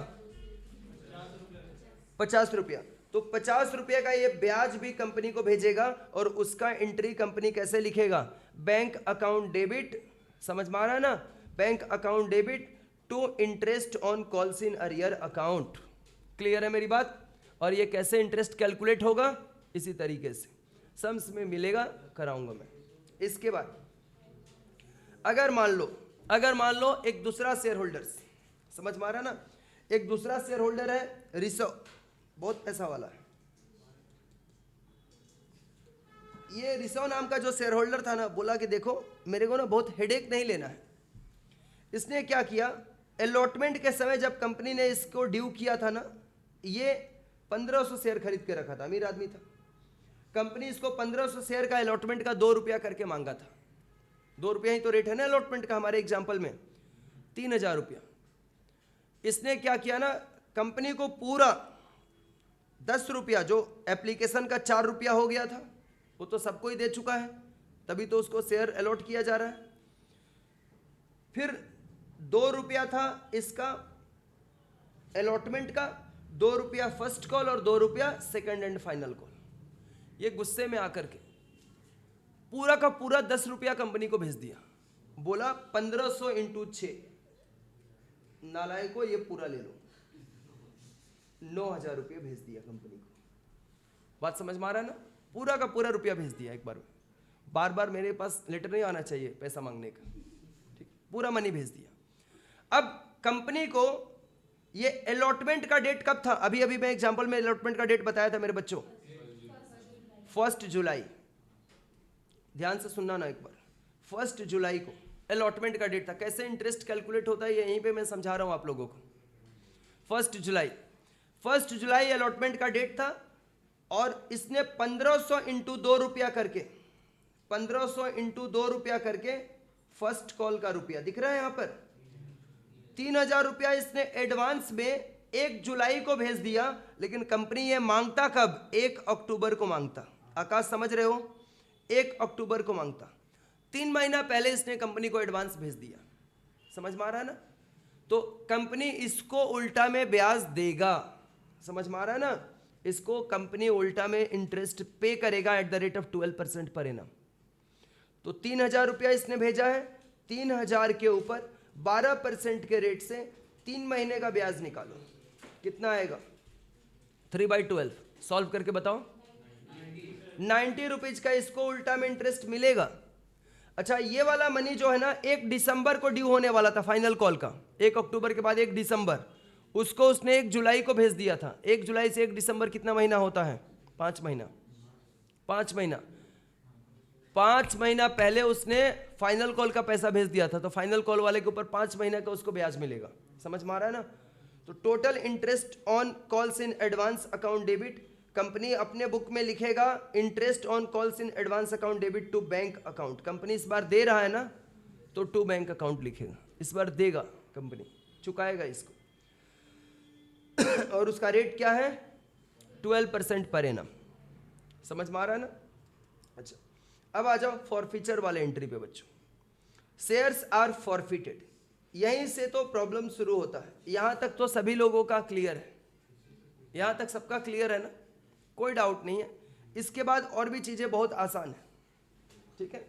50 रुपया। तो 50 रुपये का ये ब्याज भी कंपनी को भेजेगा, और उसका एंट्री कंपनी कैसे लिखेगा? बैंक अकाउंट डेबिट, समझ में आ रहा है ना? Bank account debit to interest on calls in arrear account. Clear है मेरी बात? और ये कैसे इंटरेस्ट कैलकुलेट होगा? इसी तरीके से सम्स में मिलेगा, कराऊंगा मैं। इसके बाद अगर मान लो एक दूसरा शेयर होल्डर, समझ में आ रहा है ना? एक दूसरा शेयर होल्डर है रिसर्व, बहुत पैसा वाला है। ये रिसर्व नाम का जो शेयर होल्डर था ना, बोला कि देखो मेरे को ना बहुत हेडेक नहीं लेना है। इसने क्या किया, अलॉटमेंट के समय जब कंपनी ने इसको ड्यू किया था ना, ये 1500 शेयर खरीद के रखा था, अमीर आदमी था। कंपनी इसको 1500 शेयर का अलॉटमेंट का 2 रुपया करके मांगा था। 2 रुपया ही तो रेट है ना अलॉटमेंट का हमारे एग्जाम्पल में, 3000 रुपया। इसने क्या किया ना, कंपनी को पूरा 10 रुपया, जो एप्लीकेशन का 4 रुपया हो गया था, वो तो सबको ही दे चुका है, तभी तो उसको शेयर अलॉट किया जा रहा है। फिर 2 रुपया था इसका अलॉटमेंट का, 2 रुपया फर्स्ट कॉल और 2 रुपया सेकंड एंड फाइनल कॉल। ये गुस्से में आकर के पूरा का पूरा 10 रुपया कंपनी को भेज दिया। बोला 1500 इंटू 6, नालायक को ये पूरा ले लो, 9000 रुपये भेज दिया कंपनी को। बात समझ में आ रहा है ना? पूरा का पूरा रुपया भेज दिया एक बार में। बार बार मेरे पास लेटर नहीं आना चाहिए पैसा मांगने का, ठीक? पूरा मनी भेज दिया। अब कंपनी को ये अलॉटमेंट का डेट कब था? अभी अभी मैं एग्जांपल में अलॉटमेंट का डेट बताया था मेरे बच्चों, 1 जुलाई। ध्यान से सुनना ना एक बार, 1 जुलाई को अलॉटमेंट का डेट था। कैसे इंटरेस्ट कैलकुलेट होता है ये यहीं पे मैं समझा रहा हूं आप लोगों को। 1 जुलाई अलॉटमेंट का डेट था। और इसने 1500 इंटू 2 रुपया करके 1500 इंटू 2 रुपया करके फर्स्ट कॉल का रुपया दिख रहा है यहाँ पर 3000 रुपया इसने एडवांस में 1 जुलाई को भेज दिया, लेकिन कंपनी ये मांगता कब? 1 अक्टूबर को मांगता। आकाश समझ रहे हो? 1 अक्टूबर को मांगता। 3 महीना पहले इसने कंपनी को एडवांस भेज दिया। समझ में आ रहा है ना? तो कंपनी इसको उल्टा में ब्याज देगा। समझ में आ रहा है ना? इसको कंपनी उल्टा में इंटरेस्ट पे करेगा at the rate of 12% per annum. तो 3000 रुपया इसने भेजा है, 3000 के ऊपर 12% के रेट से 3 महीने का ब्याज निकालो, कितना आएगा? 3/12 सॉल्व करके बताओ। 90 रुपीज का इसको उल्टा में इंटरेस्ट मिलेगा। अच्छा, ये वाला मनी जो है ना 1 दिसंबर को ड्यू होने वाला था फाइनल कॉल का, 1 अक्टूबर के बाद 1 दिसंबर, उसको उसने 1 जुलाई को भेज दिया था। 1 जुलाई से 1 दिसंबर कितना महीना होता है? 5 महीना। 5 महीना 5 महीना पहले उसने फाइनल कॉल का पैसा भेज दिया था, तो फाइनल कॉल वाले के ऊपर 5 महीने का उसको ब्याज मिलेगा। समझ में आ रहा है ना? तो total interest on calls in advance account debit, company अपने बुक में लिखेगा interest on calls in advance account debit to bank account. Company इस बार दे रहा है ना, तो टू बैंक अकाउंट लिखेगा। इस बार देगा, कंपनी चुकाएगा इसको। और उसका रेट क्या है? 12% पर एनम। समझ में आ रहा है ना? अच्छा, अब आ जाओ फॉरफीचर वाले एंट्री पे बच्चों। शेयर्स आर फॉरफिटेड, यहीं से तो प्रॉब्लम शुरू होता है। यहां तक तो सभी लोगों का क्लियर है, यहां तक सबका क्लियर है ना? कोई डाउट नहीं है। इसके बाद और भी चीजें बहुत आसान है, ठीक है?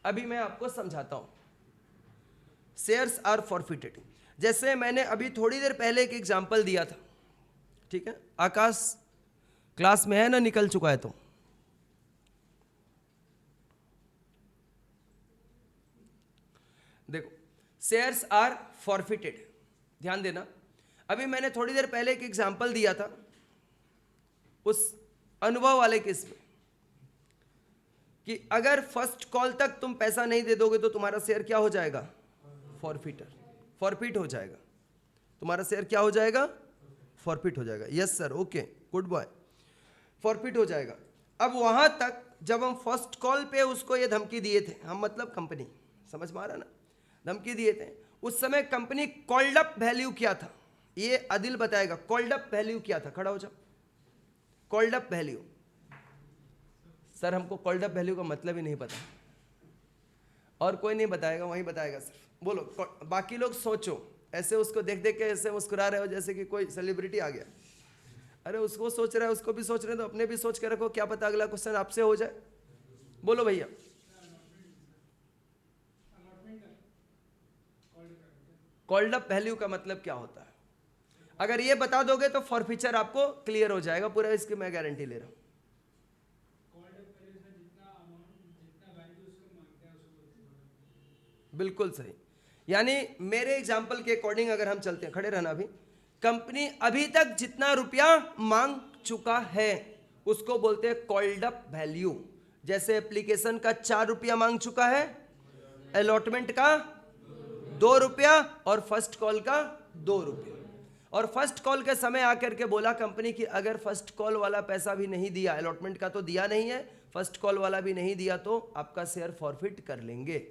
अभी मैं आपको समझाता हूं। शेयर्स आर फॉरफिटेड, जैसे मैंने अभी थोड़ी देर पहले एक एग्जांपल दिया था, ठीक है? आकाश क्लास में है ना? निकल चुका है तो देखो, शेयर्स आर फॉरफिटेड, ध्यान देना। अभी मैंने थोड़ी देर पहले एक एग्जांपल दिया था उस अनुभव वाले केस में कि अगर फर्स्ट कॉल तक तुम पैसा नहीं दे दोगे तो तुम्हारा शेयर क्या हो जाएगा? फॉरफिट हो जाएगा। तुम्हारा शेयर क्या हो जाएगा? फॉरफिट हो जाएगा। Yes sir, okay, good boy, forfeit हो जाएगा। अब वहां तक जब हम फर्स्ट कॉल पे उसको ये धमकी दिए थे, हम मतलब कंपनी, समझ में आ रहा ना? धमकी दिए थे, उस समय कंपनी कॉल्ड अप वैल्यू क्या था ये आदिल बताएगा। कॉल्ड अप वैल्यू क्या था? खड़ा हो जाओ। कॉल्ड अप वैल्यू, सर हमको कॉल्ड अप वैल्यू का मतलब ही नहीं पता, और कोई नहीं बताएगा, वही बताएगा सर। बोलो, बाकी लोग सोचो, ऐसे उसको देख देख के ऐसे मुस्कुरा रहे हो जैसे कि कोई सेलिब्रिटी आ गया। अरे उसको सोच रहा है, उसको भी सोच रहे हैं, तो अपने भी सोच के रखो, क्या पता अगला क्वेश्चन आपसे हो जाए। बोलो भैया। कॉल्ड अप वैल्यू का मतलब क्या होता है? अगर ये बता दोगे तो फॉरफीचर आपको क्लियर हो जाएगा पूरा, इसकी मैं गारंटी ले रहा हूं। बिल्कुल सही। यानी मेरे एग्जाम्पल के अकॉर्डिंग अगर हम चलते हैं, खड़े रहना, अभी कंपनी अभी तक जितना रुपया मांग चुका है उसको बोलते हैं कॉल्ड अप वैल्यू। जैसे एप्लीकेशन का 4 रुपया मांग चुका है, अलॉटमेंट का 2 रुपया, और फर्स्ट कॉल का 2 रुपया। और फर्स्ट कॉल के समय आकर के बोला कंपनी कि अगर फर्स्ट कॉल वाला पैसा भी नहीं दिया, अलॉटमेंट का तो दिया नहीं है, फर्स्ट कॉल वाला भी नहीं दिया, तो आपका शेयर फॉरफिट कर लेंगे।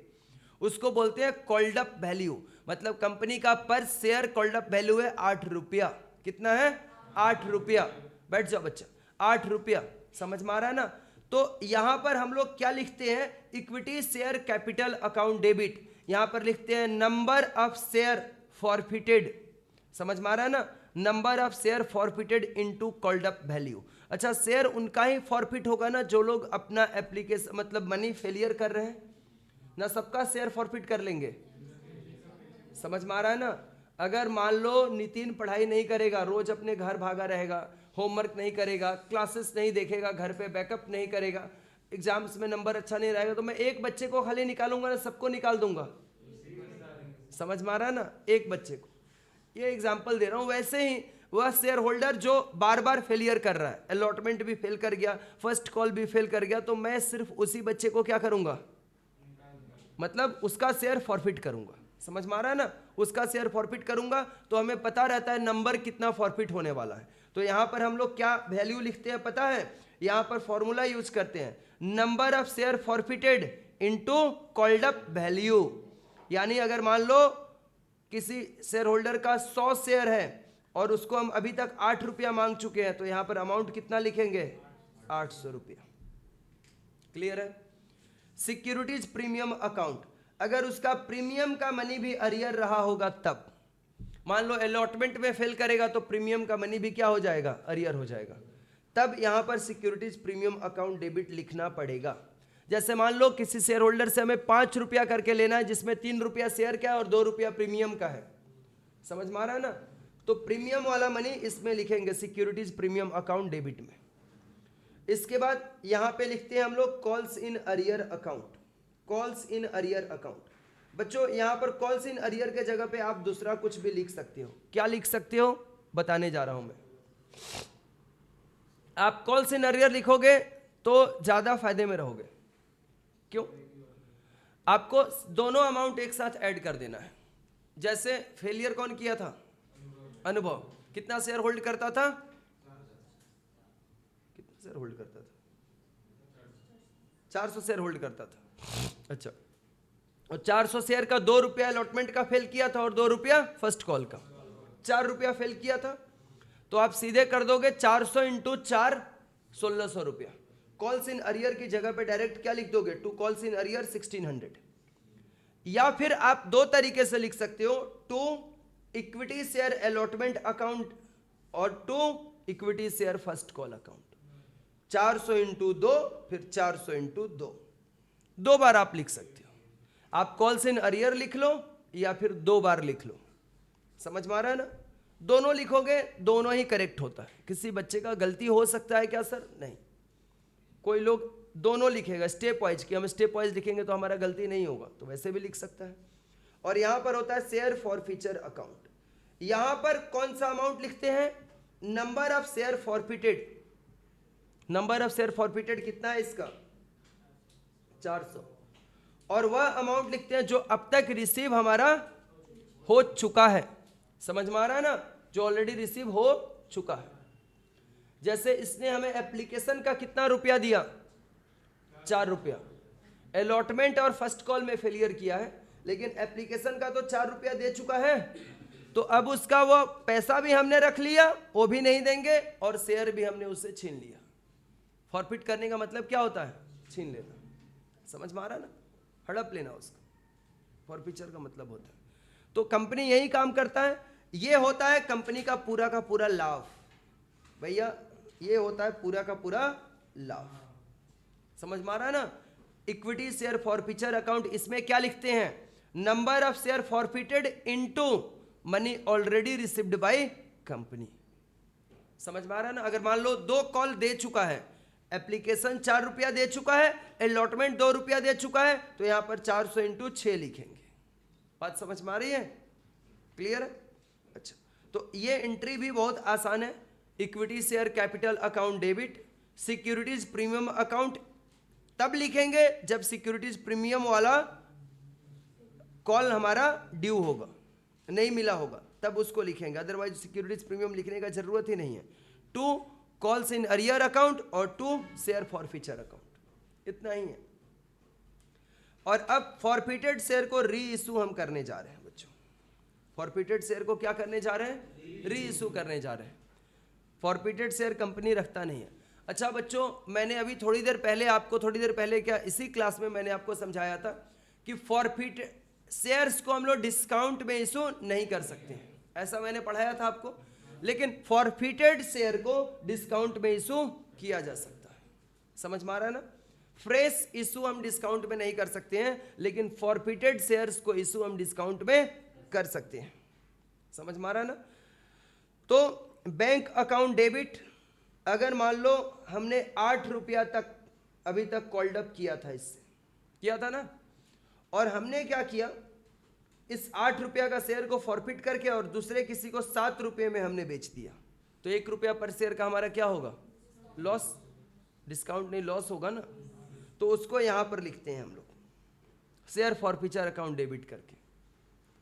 उसको बोलते हैं कॉल्ड अप वैल्यू। मतलब कंपनी का पर शेयर कॉल्ड अप वैल्यू है 8 रुपया। कितना है? 8 रुपया। बैठ जाओ बच्चा, 8 रुपया। समझ में आ रहा है ना? तो यहां पर हम लोग क्या लिखते हैं? Equity share capital account debit. यहां पर लिखते हैं नंबर ऑफ शेयर फॉरफिटेड। समझ में आ रहा है ना? Number of share forfeited into called up value. अच्छा, शेयर उनका ही फॉरफिट होगा ना जो लोग अपना एप्लीकेशन मतलब मनी फेलियर कर रहे हैं ना, सबका शेयर फॉरफिट कर लेंगे। समझ में आ रहा है ना? अगर मान लो नितिन पढ़ाई नहीं करेगा, रोज अपने घर भागा रहेगा, होमवर्क नहीं करेगा, क्लासेस नहीं देखेगा, घर पे बैकअप नहीं करेगा, एग्जाम्स में नंबर अच्छा नहीं रहेगा, तो मैं एक बच्चे को खाली निकालूंगा ना, सबको निकाल दूंगा। समझ में आ रहा है ना? एक बच्चे को, ये एग्जाम्पल दे रहा हूं। वैसे ही वह शेयर होल्डर जो बार बार फेलियर कर रहा है, अलॉटमेंट भी फेल कर गया, फर्स्ट कॉल भी फेल कर गया, तो मैं सिर्फ उसी बच्चे को क्या करूंगा? मतलब उसका शेयर फॉरफिट करूंगा। समझ में आ रहा है ना? उसका शेयर फॉरफिट करूंगा तो हमें पता रहता है नंबर कितना फॉरफिट होने वाला है। तो यहां पर हम लोग क्या वैल्यू लिखते हैं पता है? यहां पर फॉर्मूला यूज करते हैं, number of share forfeited into called up value. यानी अगर मान लो किसी शेयर होल्डर का 100 शेयर है और उसको हम अभी तक 8 रुपया मांग चुके हैं, तो यहां पर अमाउंट कितना लिखेंगे, 800 रुपया। क्लियर है। सिक्योरिटीज प्रीमियम अकाउंट, अगर उसका प्रीमियम का मनी भी अरियर रहा होगा, तब मान लो अलॉटमेंट में फेल करेगा तो प्रीमियम का मनी भी क्या हो जाएगा, अरियर हो जाएगा, तब यहां पर सिक्योरिटीज प्रीमियम अकाउंट डेबिट लिखना पड़ेगा। जैसे मान लो किसी शेयर होल्डर से हमें 5 रुपया करके लेना है, जिसमें 3 रुपया शेयर का है और 2 रुपया प्रीमियम का है, समझ में आ रहा है ना, तो प्रीमियम वाला मनी इसमें लिखेंगे सिक्योरिटीज प्रीमियम अकाउंट डेबिट में। इसके बाद यहां पे लिखते हैं हम लोग calls in arrear account, calls in arrear account. बच्चों यहां पर कॉल्स इन अरियर के जगह पे आप दूसरा कुछ भी लिख सकते हो। क्या लिख सकते हो बताने जा रहा हूं मैं। आप कॉल्स इन अरियर लिखोगे तो ज्यादा फायदे में रहोगे। क्यों? आपको दोनों अमाउंट एक साथ ऐड कर देना है। जैसे फेलियर कौन किया था, अनुभव, कितना शेयर होल्ड करता था, कितना शेयर होल्ड करता था, 400 शेयर होल्ड करता था। अच्छा, और 400 शेयर का 2 रुपया अलॉटमेंट का फेल किया था और 2 रुपया फर्स्ट कॉल का, 4 रुपया फेल किया था। तो आप सीधे कर दोगे 400 इंटू 4, 1600 रुपया। कॉल्स इन अरियर की जगह पे डायरेक्ट क्या लिख दोगे, टू कॉल्स इन अरियर 1600। या फिर आप दो तरीके से लिख सकते हो, to equity share allotment account और to equity share first call account. 400 into 2 फिर 400 इंटू 2, 2 बार आप लिख सकते हो। आप कॉल्स इन अरियर लिख लो या फिर 2 बार लिख लो, समझ में आ रहा है ना। दोनों लिखोगे दोनों ही करेक्ट होता है। किसी बच्चे का गलती हो सकता है क्या सर, नहीं, कोई लोग दोनों लिखेगा स्टेप वाइज, कि हम स्टेप वाइज लिखेंगे तो हमारा गलती नहीं होगा, तो वैसे भी लिख सकता है। और यहां पर होता है शेयर फॉरफीचर अकाउंट। यहां पर कौन सा अमाउंट लिखते हैं, number of share forfeited. Number of share forfeited कितना है इसका, 400। और वह अमाउंट लिखते हैं जो अब तक रिसीव हमारा हो चुका है, समझ में आ रहा है ना, जो ऑलरेडी रिसीव हो चुका है। जैसे इसने हमें एप्लीकेशन का कितना रुपया दिया, 4 रुपया। अलॉटमेंट और फर्स्ट कॉल में फेलियर किया है, लेकिन एप्लीकेशन का तो 4 रुपया दे चुका है, तो अब उसका वो पैसा भी हमने रख लिया, वो भी नहीं देंगे, और शेयर भी हमने उससे छीन लिया। फॉरफिट करने का मतलब क्या होता है, छीन लेना, समझ में आ रहा है ना, हड़प लेना उसका, फॉरफीचर का मतलब होता है। तो कंपनी यही काम करता है। ये होता है कंपनी का पूरा लाभ, भैया ये होता है पूरा का पूरा लाभ, समझ में आ रहा है ना। इक्विटी शेयर फॉरफीचर अकाउंट, इसमें क्या लिखते हैं, number of share forfeited into money already received by company, समझ में आ रहा है ना। अगर मान लो 2 कॉल दे चुका है, एप्लीकेशन 4 रुपया दे चुका है, अलॉटमेंट 2 रुपया दे चुका है, तो यहां पर 400 इंटू 6 लिखेंगे। बात समझ में आ रही है, क्लियर है। अच्छा, तो ये एंट्री भी बहुत आसान है। Equity share capital account debit, securities premium account तब लिखेंगे जब सिक्योरिटीज प्रीमियम वाला कॉल हमारा ड्यू होगा, नहीं मिला होगा, तब उसको लिखेंगे, अदरवाइज सिक्योरिटीज प्रीमियम लिखने का जरूरत ही नहीं है। To calls in arrear account और टू शेयर फॉरफीचर अकाउंट, इतना ही है। और अब फॉरफिटेड शेयर को री इशू हम करने जा रहे हैं बच्चों। फॉरफिटेड शेयर को क्या करने जा रहे हैं, री इशू करने जा रहे हैं। फॉरफिटेड शेयर कंपनी रखता नहीं है। अच्छा बच्चों, मैंने अभी थोड़ी देर पहले क्या इसी क्लास में मैंने आपको समझाया था कि फॉरफिटेड शेयर्स को हम लोग डिस्काउंट में इशू नहीं कर सकते हैं, ऐसा मैंने पढ़ाया था आपको। लेकिन फॉरफिटेड शेयर को डिस्काउंट में इशू किया जा सकता है, समझ में आ रहा है ना। फ्रेश इशू हम डिस्काउंट में नहीं कर सकते हैं, लेकिन फॉरफिटेड शेयर्स को इशू हम डिस्काउंट में कर सकते हैं, समझ में आ रहा है ना। तो बैंक अकाउंट डेबिट, अगर मान लो हमने 8 रुपया तक अभी तक कॉल्ड अप किया था, इससे किया था ना, और हमने क्या किया, इस 8 रुपया का शेयर को फॉरफिट करके और दूसरे किसी को 7 रुपये में हमने बेच दिया, तो 1 रुपया पर शेयर का हमारा क्या होगा, लॉस, डिस्काउंट नहीं लॉस होगा ना। तो उसको यहां पर लिखते हैं हम लोग शेयर फॉरफीचर अकाउंट डेबिट करके।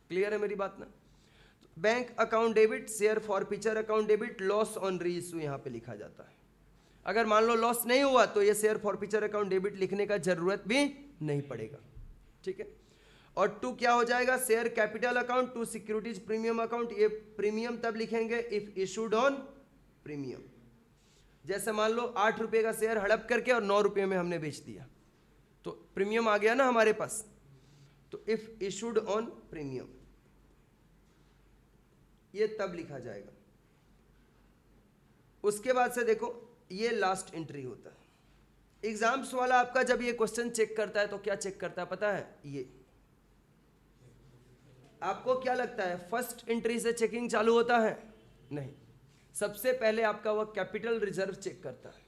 क्लियर है मेरी बात ना। Bank account debit, share forfeiture account debit, loss on री इशू यहां पे लिखा जाता है। अगर मान लो लॉस नहीं हुआ तो ये शेयर फॉरफीचर अकाउंट डेबिट लिखने का जरूरत भी नहीं पड़ेगा, ठीक है। और टू क्या हो जाएगा, share capital account, to securities premium account. ये प्रीमियम तब लिखेंगे इफ इशूड ऑन प्रीमियम। जैसे मान लो 8 रुपये का शेयर हड़प करके और 9 रुपये में हमने बेच दिया, तो प्रीमियम आ गया ना हमारे पास। तो इफ इशूड ऑन प्रीमियम ये तब लिखा जाएगा। उसके बाद से देखो ये लास्ट एंट्री होता है। एग्जाम्स वाला आपका जब ये क्वेश्चन चेक करता है तो क्या चेक करता है पता है, ये आपको क्या लगता है फर्स्ट एंट्री से चेकिंग चालू होता है? नहीं, सबसे पहले आपका वह कैपिटल रिजर्व चेक करता है।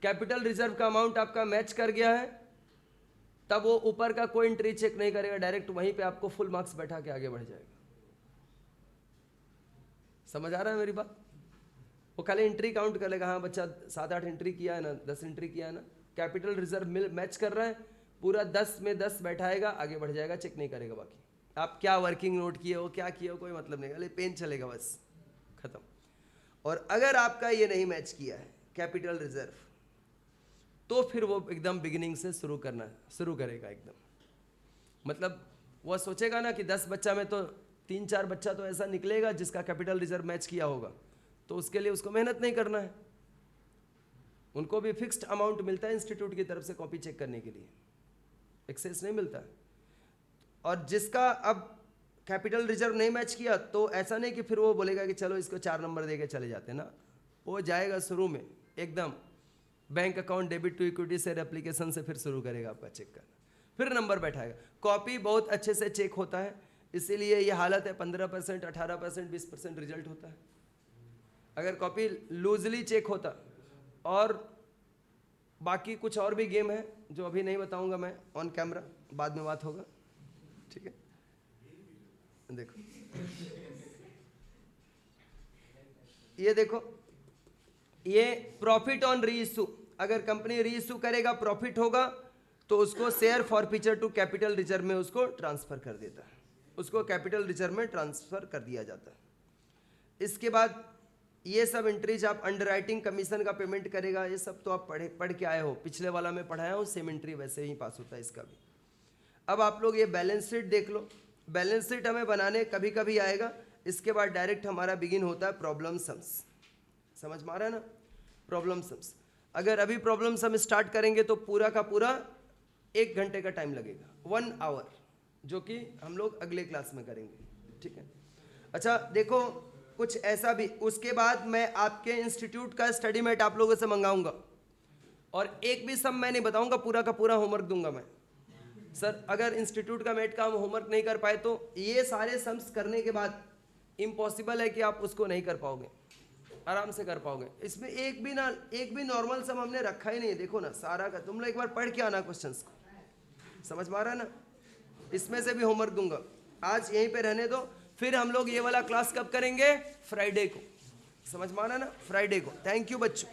कैपिटल रिजर्व का अमाउंट आपका मैच कर गया है, तब वो ऊपर का कोई एंट्री चेक नहीं करेगा, डायरेक्ट वहीं पे आपको फुल मार्क्स बैठा के आगे बढ़ जाएगा। समझ आ रहा है मेरी बात? वो खाली एंट्री काउंट कर लेगा, हाँ बच्चा 7-8 एंट्री किया है ना, 10 एंट्री किया है ना, कैपिटल रिजर्व मैच कर रहा है, पूरा 10 में 10 बैठाएगा, आगे बढ़ जाएगा, चेक नहीं करेगा। बाकी आप क्या वर्किंग नोट किए हो, क्या किए हो, कोई मतलब नहीं, खाली पेन चलेगा बस, खत्म। और अगर आपका ये नहीं मैच किया है कैपिटल रिजर्व, तो फिर वो एकदम बिगिनिंग से शुरू करेगा एकदम। मतलब वो सोचेगा ना कि 10 बच्चा में तो 3-4 बच्चा तो ऐसा निकलेगा जिसका कैपिटल रिजर्व मैच किया होगा, तो उसके लिए उसको मेहनत नहीं करना है। उनको भी फिक्स्ड अमाउंट मिलता है इंस्टीट्यूट की तरफ से कॉपी चेक करने के लिए, एक्सेस नहीं मिलता है। और जिसका अब कैपिटल रिजर्व नहीं मैच किया तो ऐसा नहीं कि फिर वो बोलेगा कि चलो इसको 4 नंबर दे के चले जाते ना, वो जाएगा शुरू में एकदम bank account debit to equity share application से फिर शुरू करेगा आपका चेक करना, फिर नंबर बैठाएगा। कॉपी बहुत अच्छे से चेक होता है, इसीलिए ये हालत है 15%, 18%, 20% रिजल्ट होता है। अगर कॉपी लूजली चेक होता, और बाकी कुछ और भी गेम है जो अभी नहीं बताऊंगा मैं ऑन कैमरा, बाद में बात होगा, ठीक है। देखो ये देखो, ये प्रॉफिट ऑन री इशू। अगर कंपनी री इशू करेगा, प्रॉफिट होगा, तो उसको share forfeiture to capital reserve में उसको ट्रांसफर कर देता है, उसको कैपिटल रिजर्व में ट्रांसफर कर दिया जाता है। इसके बाद ये सब एंट्रीज आप अंडरराइटिंग कमीशन का पेमेंट करेगा, ये सब तो आप पढ़ के आए हो, पिछले वाला में पढ़ाया हूँ, सेम एंट्री वैसे ही पास होता है इसका भी। अब आप लोग ये बैलेंस शीट देख लो। बैलेंस शीट हमें बनाने कभी कभी आएगा, इसके बाद डायरेक्ट हमारा बिगिन होता है प्रॉब्लम सम्स। समझ में आ रहा है ना, प्रॉब्लम सम्स। अगर अभी प्रॉब्लम सम स्टार्ट करेंगे तो पूरा का पूरा 1 घंटे का टाइम लगेगा, 1 आवर, जो कि हम लोग अगले क्लास में करेंगे, ठीक है। अच्छा देखो कुछ ऐसा भी, उसके बाद मैं आपके इंस्टीट्यूट का स्टडी मेट आप लोगों से मंगाऊंगा, और एक भी सम मैं नहीं बताऊंगा, पूरा का पूरा होमवर्क दूंगा मैं। सर अगर इंस्टीट्यूट का मेट का हम होमवर्क नहीं कर पाए तो ये सारे सम्स करने के बाद इम्पॉसिबल है कि आप उसको नहीं कर पाओगे, आराम से कर पाओगे। इसमें एक भी नॉर्मल सम हमने रखा ही नहीं है, देखो ना सारा का, तुम लोग एक बार पढ़ के आना क्वेश्चंस को, समझ में आ रहा है ना। इसमें से भी होमवर्क दूंगा, आज यहीं पे रहने दो, फिर हम लोग ये वाला क्लास कब करेंगे, फ्राइडे को, समझ में आ रहा है ना, फ्राइडे को। थैंक यू बच्चों।